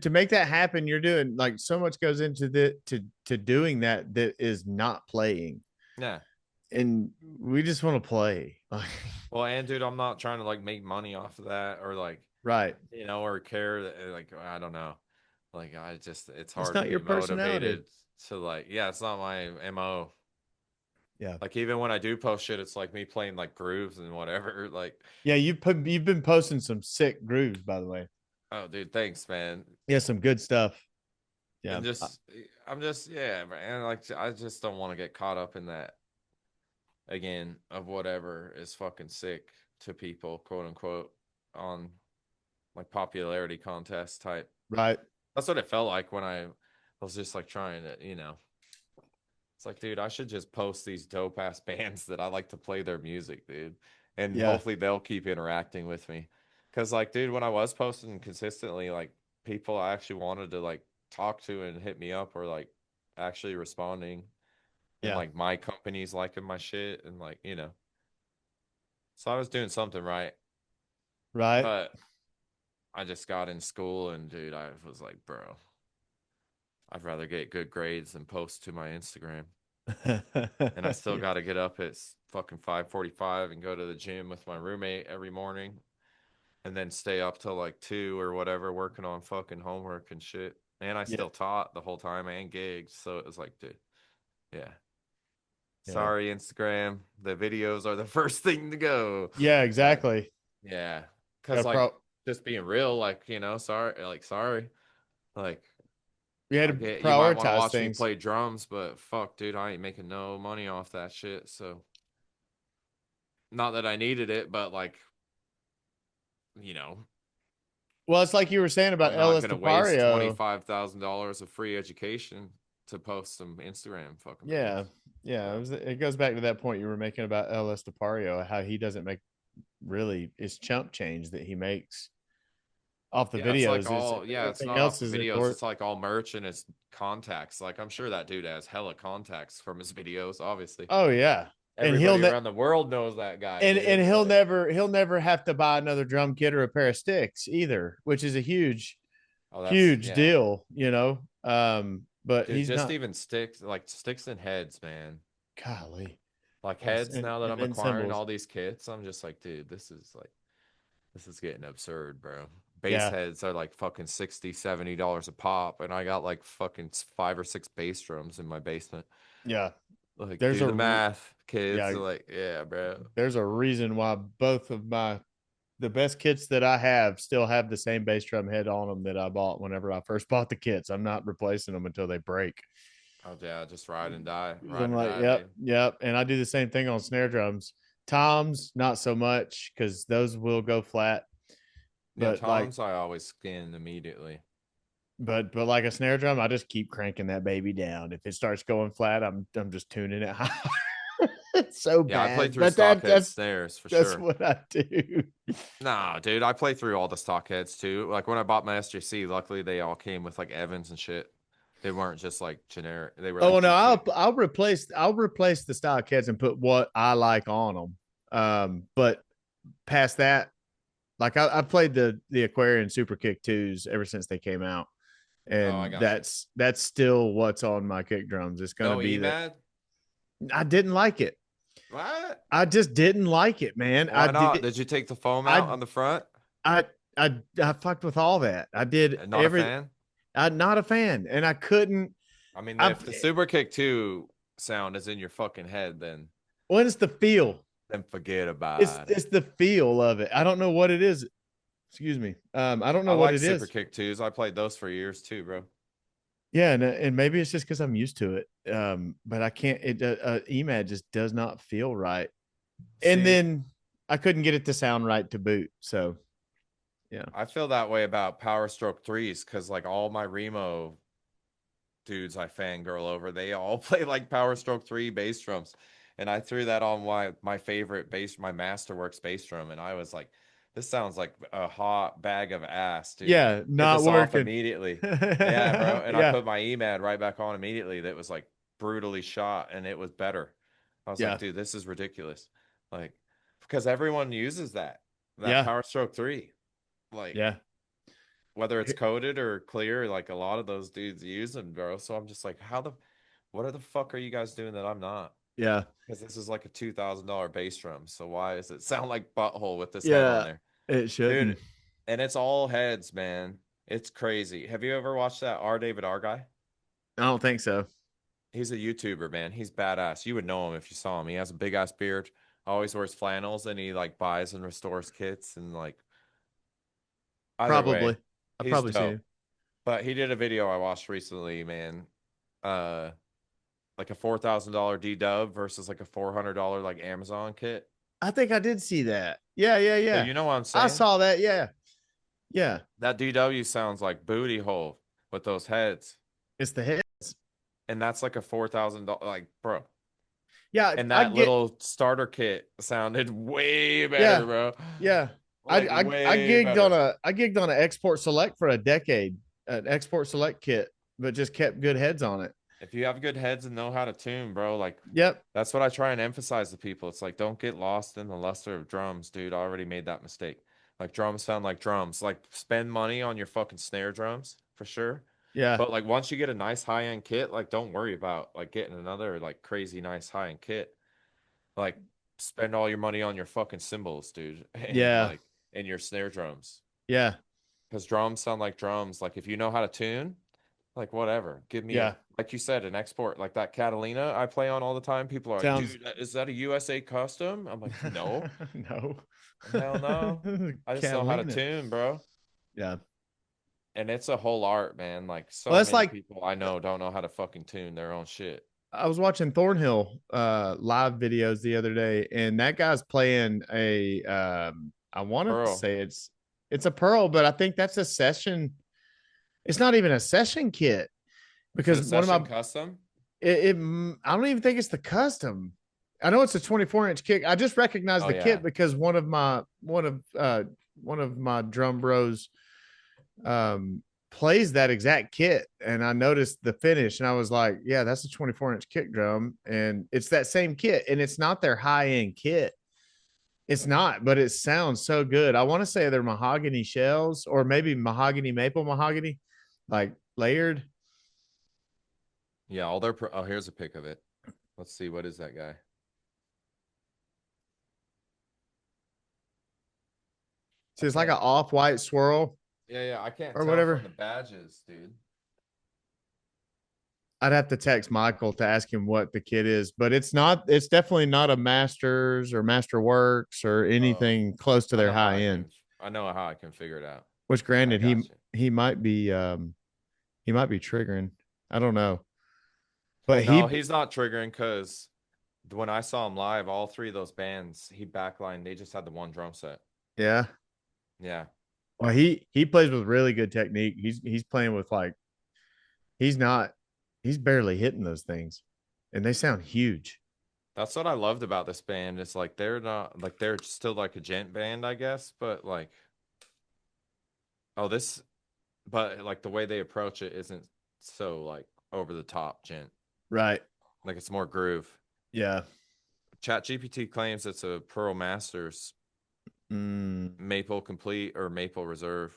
to make that happen, you're doing like so much goes into the to doing that that is not playing. Yeah. And we just want to play. Well, and dude, I'm not trying to like make money off of that or like, Right. or care that like, I don't know. Like, I just, it's It's hard to not your be personality. motivated to like, yeah, it's not my MO. Yeah. Like, even when I do post shit, it's like me playing like grooves and whatever. Like, Yeah, you've been posting some sick grooves, by the way. oh, dude, thanks, man. Yeah, some good stuff. Yeah. And just, I'm just, yeah, man. Like, I just don't want to get caught up in that again of whatever is fucking sick to people, quote unquote, on like popularity contest type. Right. That's what it felt like when I was just like trying to. It's like, dude, I should just post these dope ass bands that I like to play their music, dude. And Yeah. hopefully they'll keep interacting with me. Cause like, dude, when I was posting consistently, like people I actually wanted to like talk to and hit me up or like actually responding and Yeah. like my company's liking my shit and like. So I was doing something right. Right. But I just got in school and dude, I was like, bro, I'd rather get good grades than post to my Instagram. And I still Yeah. got to get up at fucking 5:45 and go to the gym with my roommate every morning and then stay up till like 2 or whatever working on fucking homework and shit. And I Yeah. still taught the whole time and gigs, so it was like, dude, yeah. Yeah. Sorry, Instagram. The videos are the first thing to go. Yeah, But exactly. yeah, cuz Yeah, like just being real, like, sorry, like sorry. Like we had I to get you might want to prioritize watch me things. play drums, but fuck, dude, I ain't making no money off that shit. So not that I needed it, but like, you know, Well, it's like you were saying about I'm not Ellis gonna waste DePario. $25,000 of free education to post some Instagram fucking Yeah. videos. Yeah. So It goes back to that point you were making about Ellis DePario, how he doesn't make really it's chump change that he makes off the yeah, it's like videos. Is all yeah, it's everything not off else the is videos. important. It's like all merch and it's contacts. Like I'm sure that dude has hella contacts from his videos. Obviously, Oh yeah. And everybody around the world knows that guy, and dude. Like, he'll never have to buy another drum kit or a pair of sticks either, which is a oh, that's huge yeah, deal, you know. But dude. he's Just not. even sticks and heads, man. Golly. Like Yes, heads. Now that and I'm then acquiring symbols. all these kits, I'm just like, dude, this is getting absurd, bro. Bass Yeah. heads are like fucking $60, $70 a pop, and I got like fucking 5 or 6 bass drums in my basement. Yeah. Like, There's do the a math, kids. yeah, Like, yeah, bro. there's a reason why both of the best kits that I have still have the same bass drum head on them that I bought whenever I first bought the kits. I'm not replacing them until they break. Oh yeah, just I'm ride or like, die, yep, baby. yep. And I do the same thing on snare drums. Toms, not so much because those will go flat. Yeah, But like, toms I always skin immediately. but like a snare drum, I just keep cranking that baby down. If it starts going flat, I'm just tuning it high. It's so Yeah, I play bad, through but stockhead snares for that's sure. what I do. Nah, dude, I play through all the stockheads too. Like when I bought my SJC, luckily they all came with like Evans and shit. They weren't just like generic. They were Oh like no, GT. I'll replace the stock heads and put what I like on them. But past that, like I played the Aquarian Super Kick twos ever since they came out, Oh, I and got you. that's still what's on my kick drums. It's gonna No be that EMAD? I didn't like it. What? I just didn't like it, man. I Why not? did. Did you take the foam out I on the front? I I fucked with all that. I did Not a every. fan? I'm not a fan, and I couldn't. I mean, I if the Super Kick 2 sound is in your fucking head, when it's the feel. then forget It's about it. it's the feel of it. I don't know what it is. Excuse me. I don't I know what like it Super is. Kick 2s. I played those for years too, bro. Yeah, and maybe it's just because I'm used to it. But I can't. EMAD just does not feel right. And See, then I couldn't get it to sound right to boot. So yeah, I feel that way about Power Stroke 3s because like all my Remo dudes I fangirl over, they all play like Power Stroke 3 bass drums. And I threw that on my favorite bass, my Masterworks bass drum, and I was like this sounds like a hot bag of ass, dude. Yeah, Get not this off working. immediately. Yeah, bro. And I Yeah, put my EMAD right back on immediately that was like brutally shot and it was better. I was like, yeah, dude, this is ridiculous. Like, because everyone uses that yeah, Power Stroke 3. Like, yeah, whether it's coated or clear, like a lot of those dudes use them, bro. So I'm just like, what the fuck are you guys doing that I'm not? yeah, Because this is like a $2,000 bass drum. So why does it sound like butthole with this head on yeah. there? It Dude, shouldn't. and it's all heads, man. It's crazy. Have you ever watched that R. David R guy? I don't think so. He's a YouTuber, man. He's badass. You would know him if you saw him. He has a big ass beard, always wears flannels, and he like buys and restores kits and like either way, Probably. I've he's probably seen dope. him. But he did a video I watched recently, man. Uh like a $4,000 D dub versus like a $400 like Amazon kit. I think I did see that. Yeah, yeah, So yeah. you know what I'm I saying? saw that. Yeah, yeah. That DW sounds like booty hole with those heads. It's the heads. And that's like a $4,000 like bro. Yeah, And I that get. little starter kit sounded way better, Yeah, bro. yeah. Like I way gigged on better. an export select for a decade, an export select kit, but just kept good heads on it. If you have good heads and know how to tune, bro, like Yep. that's what I try and emphasize to people. It's like don't get lost in the luster of drums, dude. I already made that mistake. Like drums sound like drums. Like spend money on your fucking snare drums for sure. Yeah. But like once you get a nice high-end kit, like don't worry about like getting another like crazy nice high-end kit. Like spend all your money on your fucking cymbals, dude, and Yeah. like and your snare drums. Yeah. Because drums sound like drums. Like if you know how to tune, like whatever. Give me a Yeah. like you said, an export like that Catalina I play on all the time. People are like, Sounds dude, is that a USA custom? I'm like, no, no. hell no. I just know how to Catalina. tune, bro. Yeah. And it's a whole art, man. Like Well, so that's many like people I know don't know how to fucking tune their own shit. I was watching Thornhill live videos the other day, and that guy's playing a I want to Pearl. say it's a Pearl, but I think that's a session. It's not even a session kit Is it because a one of session my custom? I don't even think it's the custom. I know it's a 24-inch kick. I just recognize Oh the yeah. kit because one of my drum bros um plays that exact kit, and I noticed the finish and I was like, yeah, that's a 24-inch kick drum, and it's that same kit, and it's not their high-end kit. It's not, but it sounds so good. I want to say they're mahogany shells or maybe mahogany maple mahogany, like layered. Yeah, oh, here's a pic of it. Let's see, what is that guy? I So it's like an can't. off-white swirl Yeah, I can't or tell from whatever. the badges, dude. I'd have to text Michael to ask him what the kit is, but it's not, it's definitely not a Masters or Master Works or Oh, anything close to I their know how high I end, can. I know how I can figure it out. which I granted got you. he might be he might be triggering. I don't know. But No, he he's not triggering because when I saw him live, all three of those bands he backlined, they just had the one drum set. yeah. Yeah, Well, he plays with really good technique. He's playing with like he's not he's barely hitting those things. And they sound huge. that's what I loved about this band. It's like they're not like they're still like a gent band, I guess, but like oh this, but like the way they approach it isn't so like over the top gent. Right. Like it's more groove. Yeah. Chat GPT claims it's a Pearl Masters Mm, Maple Complete or Maple Reserve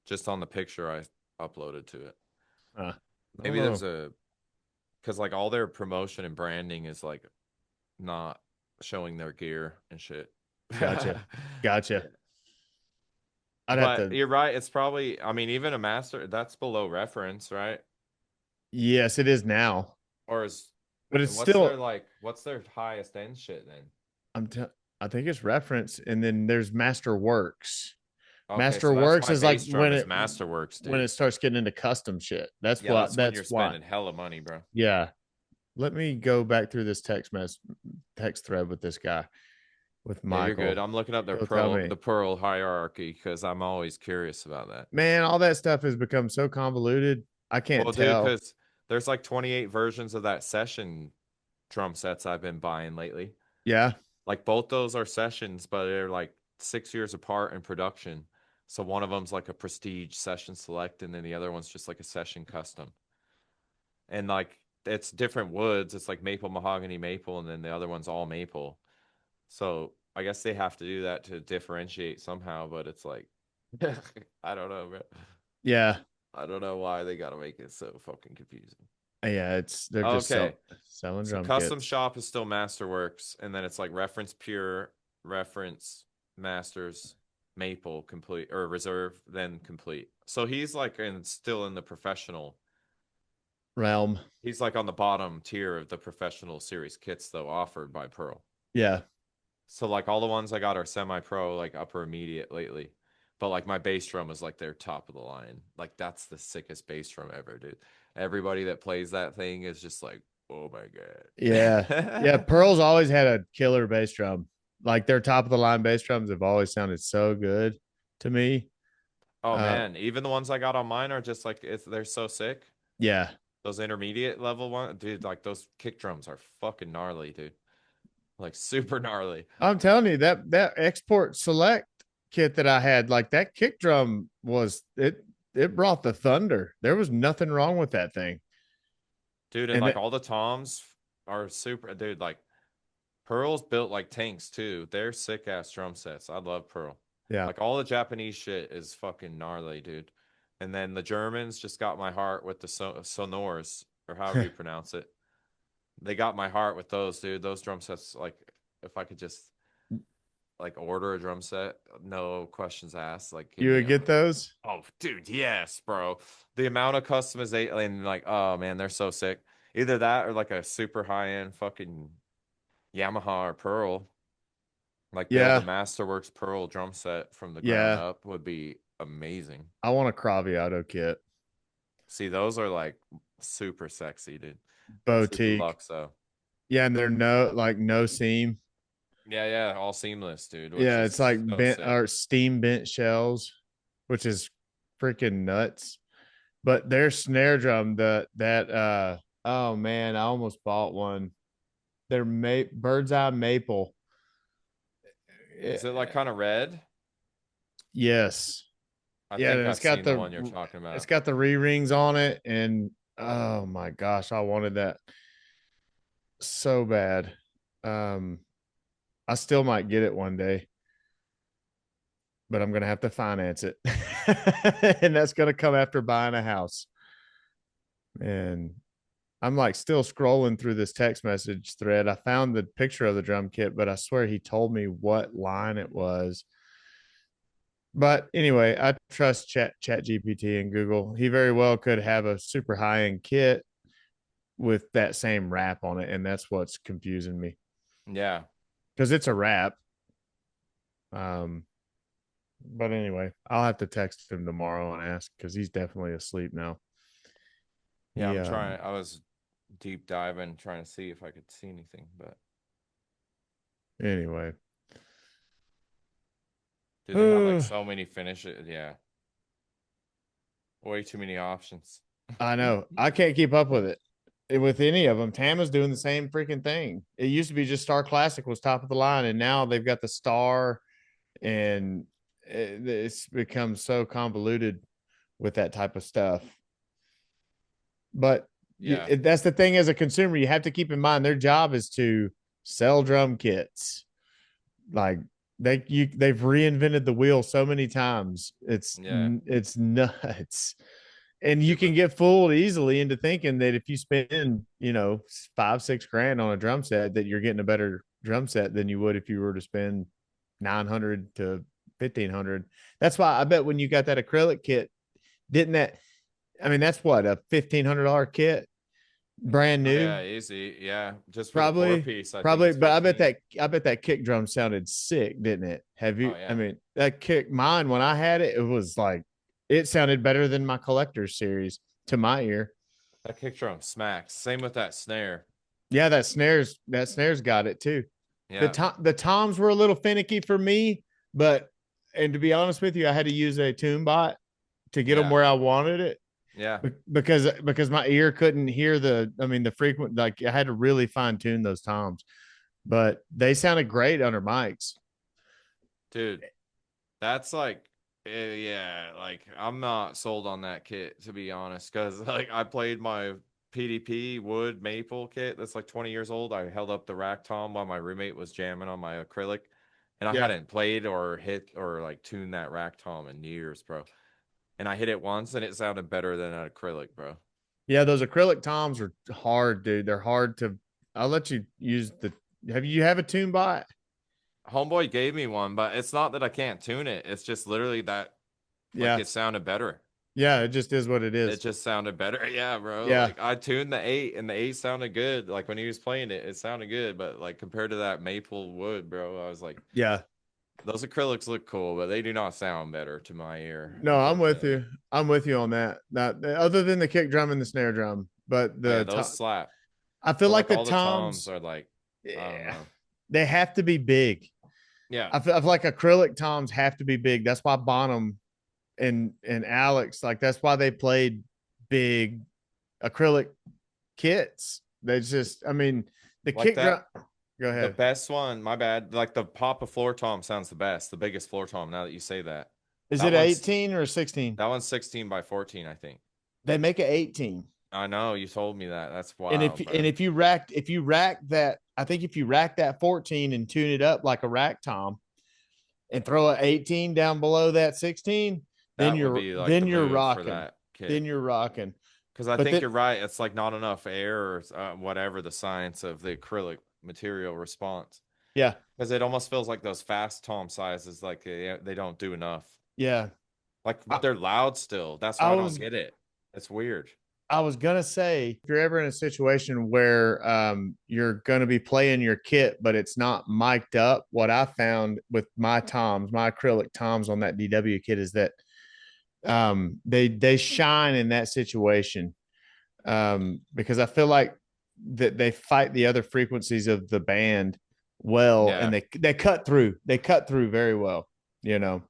just on the picture I uploaded to it. I don't Maybe know. there's a because like all their promotion and branding is like not showing their gear and shit. Gotcha. Yeah. Gotcha. I'd have But to. you're right. It's probably, I mean, even a master that's below reference, right? Yes, it is now, Or is but it's and what's their still. like, what's their highest end shit then? I'm. T- I think it's reference, and then there's Master Works. Okay, Master so that's Works my is like bass drum is Masterworks, when dude. it starts getting into custom shit. That's Yeah, what. that's when That's you're why. spending hella money, bro. Yeah. Let me go back through this text thread with this guy with Yeah, you're good. Michael. I'm looking up their He'll tell pearl, me. the pearl hierarchy because I'm always curious about that. Man, all that stuff has become so convoluted. I can't Well, dude, tell. because there's like 28 versions of that session drum sets I've been buying lately. Yeah. Like both those are sessions, but they're like 6 years apart in production. So one of them's like a prestige session select, and then the other one's just like a session custom. And like it's different woods. It's like maple, mahogany, maple, and then the other one's all maple. So I guess they have to do that to differentiate somehow, but it's like I don't know, bro. Yeah. I don't know why they gotta make it so fucking confusing. Yeah, it's they're just Okay. selling So drum custom kits. shop is still Masterworks, and then it's like reference pure, reference masters, maple complete or reserve, then complete. So he's like still in the professional. Realm. He's like on the bottom tier of the professional series kits though offered by Pearl. Yeah. So like all the ones I got are semi-pro, like upper immediate lately. But like my bass drum is like their top of the line. Like that's the sickest bass drum ever, dude. Everybody that plays that thing is just like, oh my Yeah. Yeah. god. Pearl's always had a killer bass drum. Like their top of the line bass drums have always sounded so good to me. Oh Uh man, even the ones I got on mine are just like they're so sick. yeah. Those intermediate level ones, dude, like those kick drums are fucking gnarly, dude. Like super gnarly. I'm telling you that export select kit that I had, like that kick drum was it brought the thunder. There was nothing wrong with that thing. Dude, and And like it, all the toms are super, dude, like Pearl's built like tanks too. They're sick ass drum sets. I love Pearl. yeah. Like all the Japanese shit is fucking gnarly, dude. And then the Germans just got my heart with the sonors or however you pronounce it. They got my heart with those, dude. Those drum sets, like if I could just like order a drum set, no questions asked. Like give You me would them. get those? Oh, dude, yes, bro. The amount of customization and like, oh man, they're so sick. Either that or like a super high end fucking Yamaha or Pearl. Like build the Yeah. Masterworks Pearl drum set from the ground Yeah. up would be amazing. I want a Craviotto kit. See, those are like super sexy, dude. Super Boutique. luxe though. Yeah, and they're no seam. Yeah, yeah, all seamless, dude, which Yeah, it's is like so bent sick. or steam bent shells, which is freaking nuts. But their snare drum, that oh man, I almost bought one. They're bird's eye maple. Is it like Eh, kind of red? yes. I Yeah, think and I've seen the one you're talking it's about. got the re-rings on it, and oh my gosh, I wanted that so bad. Um, I still might get it one day, but I'm gonna have to finance it. And that's gonna come after buying a house. And I'm like still scrolling through this text message thread. I found the picture of the drum kit, but I swear he told me what line it was. But anyway, I trust Chat GPT and Google. He very well could have a super high end kit with that same wrap on it, and that's what's confusing me Yeah. because it's a wrap. Um, but anyway, I'll have to text him tomorrow and ask because he's definitely asleep now. Yeah, He I'm trying. I was deep diving, trying to see if I could see anything, but anyway. dude, they have like so many finishes. Yeah, way too many options. I know. I can't keep up with it with any of them. Tama's doing the same freaking thing. It used to be just Star Classic was top of the line, and now they've got the Star, and it's become so convoluted with that type of stuff. But Yeah, that's the thing as a consumer, you have to keep in mind their job is to sell drum kits. Like they've reinvented the wheel so many times. yeah, It's nuts. And you dude. can But get fooled easily into thinking that if you spend, 5, 6 grand on a drum set, that you're getting a better drum set than you would if you were to spend 900 to 1500. That's why I bet when you got that acrylic kit, didn't that, I mean, that's what, a $1,500 kit, brand oh new, yeah, easy. Yeah, just for the four probably. piece, I think Probably, it's but 15. I bet that kick drum sounded sick, didn't it? Have you? Oh I yeah, mean, that kick mine when I had it, it was like it sounded better than my collector's series to my ear. that kick drum smacks. Same with that snare. Yeah, that snares got it too. Yeah, The toms were a little finicky for me, but and to be honest with you, I had to use a tune bot to get them yeah, where I wanted it yeah. because my ear couldn't hear the frequent, like I had to really fine tune those toms, but they sounded great under mics. Dude, that's like, yeah, like I'm not sold on that kit to be honest, because like I played my PDP wood maple kit that's like 20 years old. I held up the rack tom while my roommate was jamming on my acrylic, and I Yeah. hadn't played or hit or like tuned that rack tom in years, bro. And I hit it once, and it sounded better than an acrylic, bro. Yeah, those acrylic toms are hard, dude. They're hard to. I'll let you use the. Have a tune bot? Homeboy gave me one, but it's not that I can't tune it. It's just literally that, like, Yeah, it sounded better. yeah. It just is what it It is. just sounded better. Yeah, bro. Yeah, Like I tuned the eight and the eight sounded good. Like when he was playing it, it sounded good. But like compared to that maple wood, bro, I was like, yeah. those acrylics look cool, but they do not sound better to my ear, No, I'm with unfortunately. you. I'm with you on that. Not other than the kick drum and the snare drum, but Oh yeah, those slap. I feel But like like the all the toms toms, are like, I don't yeah, know. they have to be big. Yeah. I feel like acrylic toms have to be big. That's why Bonham and Alex, like that's why they played big acrylic kits. They just, I mean, the Like kick drum. that. Go The ahead. best one, my bad. Like the Papa floor tom sounds the best, the biggest floor tom. Now that you say that, Is that it one's 18 or 16? that one's 16 by 14, I think. They make it 18. I know you told me that. That's And wild, bro. if you rack that, I think if you rack that 14 and tune it up like a rack tom and throw an 18 down below that 16, That would be like the then you're move for rocking. that kit. Then you're rocking. Because I But think then you're right. It's like not enough air or whatever the science of the acrylic material response. yeah, Because it almost feels like those fast tom sizes, like they don't do enough. yeah. Like, but I, they're loud still. That's I why I don't was get it. It's weird. I was gonna say, if you're ever in a situation where you're gonna be playing your kit, but it's not mic'd up, what I found with my toms, my acrylic toms on that DW kit is that they shine in that situation because I feel like that they fight the other frequencies of the band well, and Yeah. they cut through very well, you know.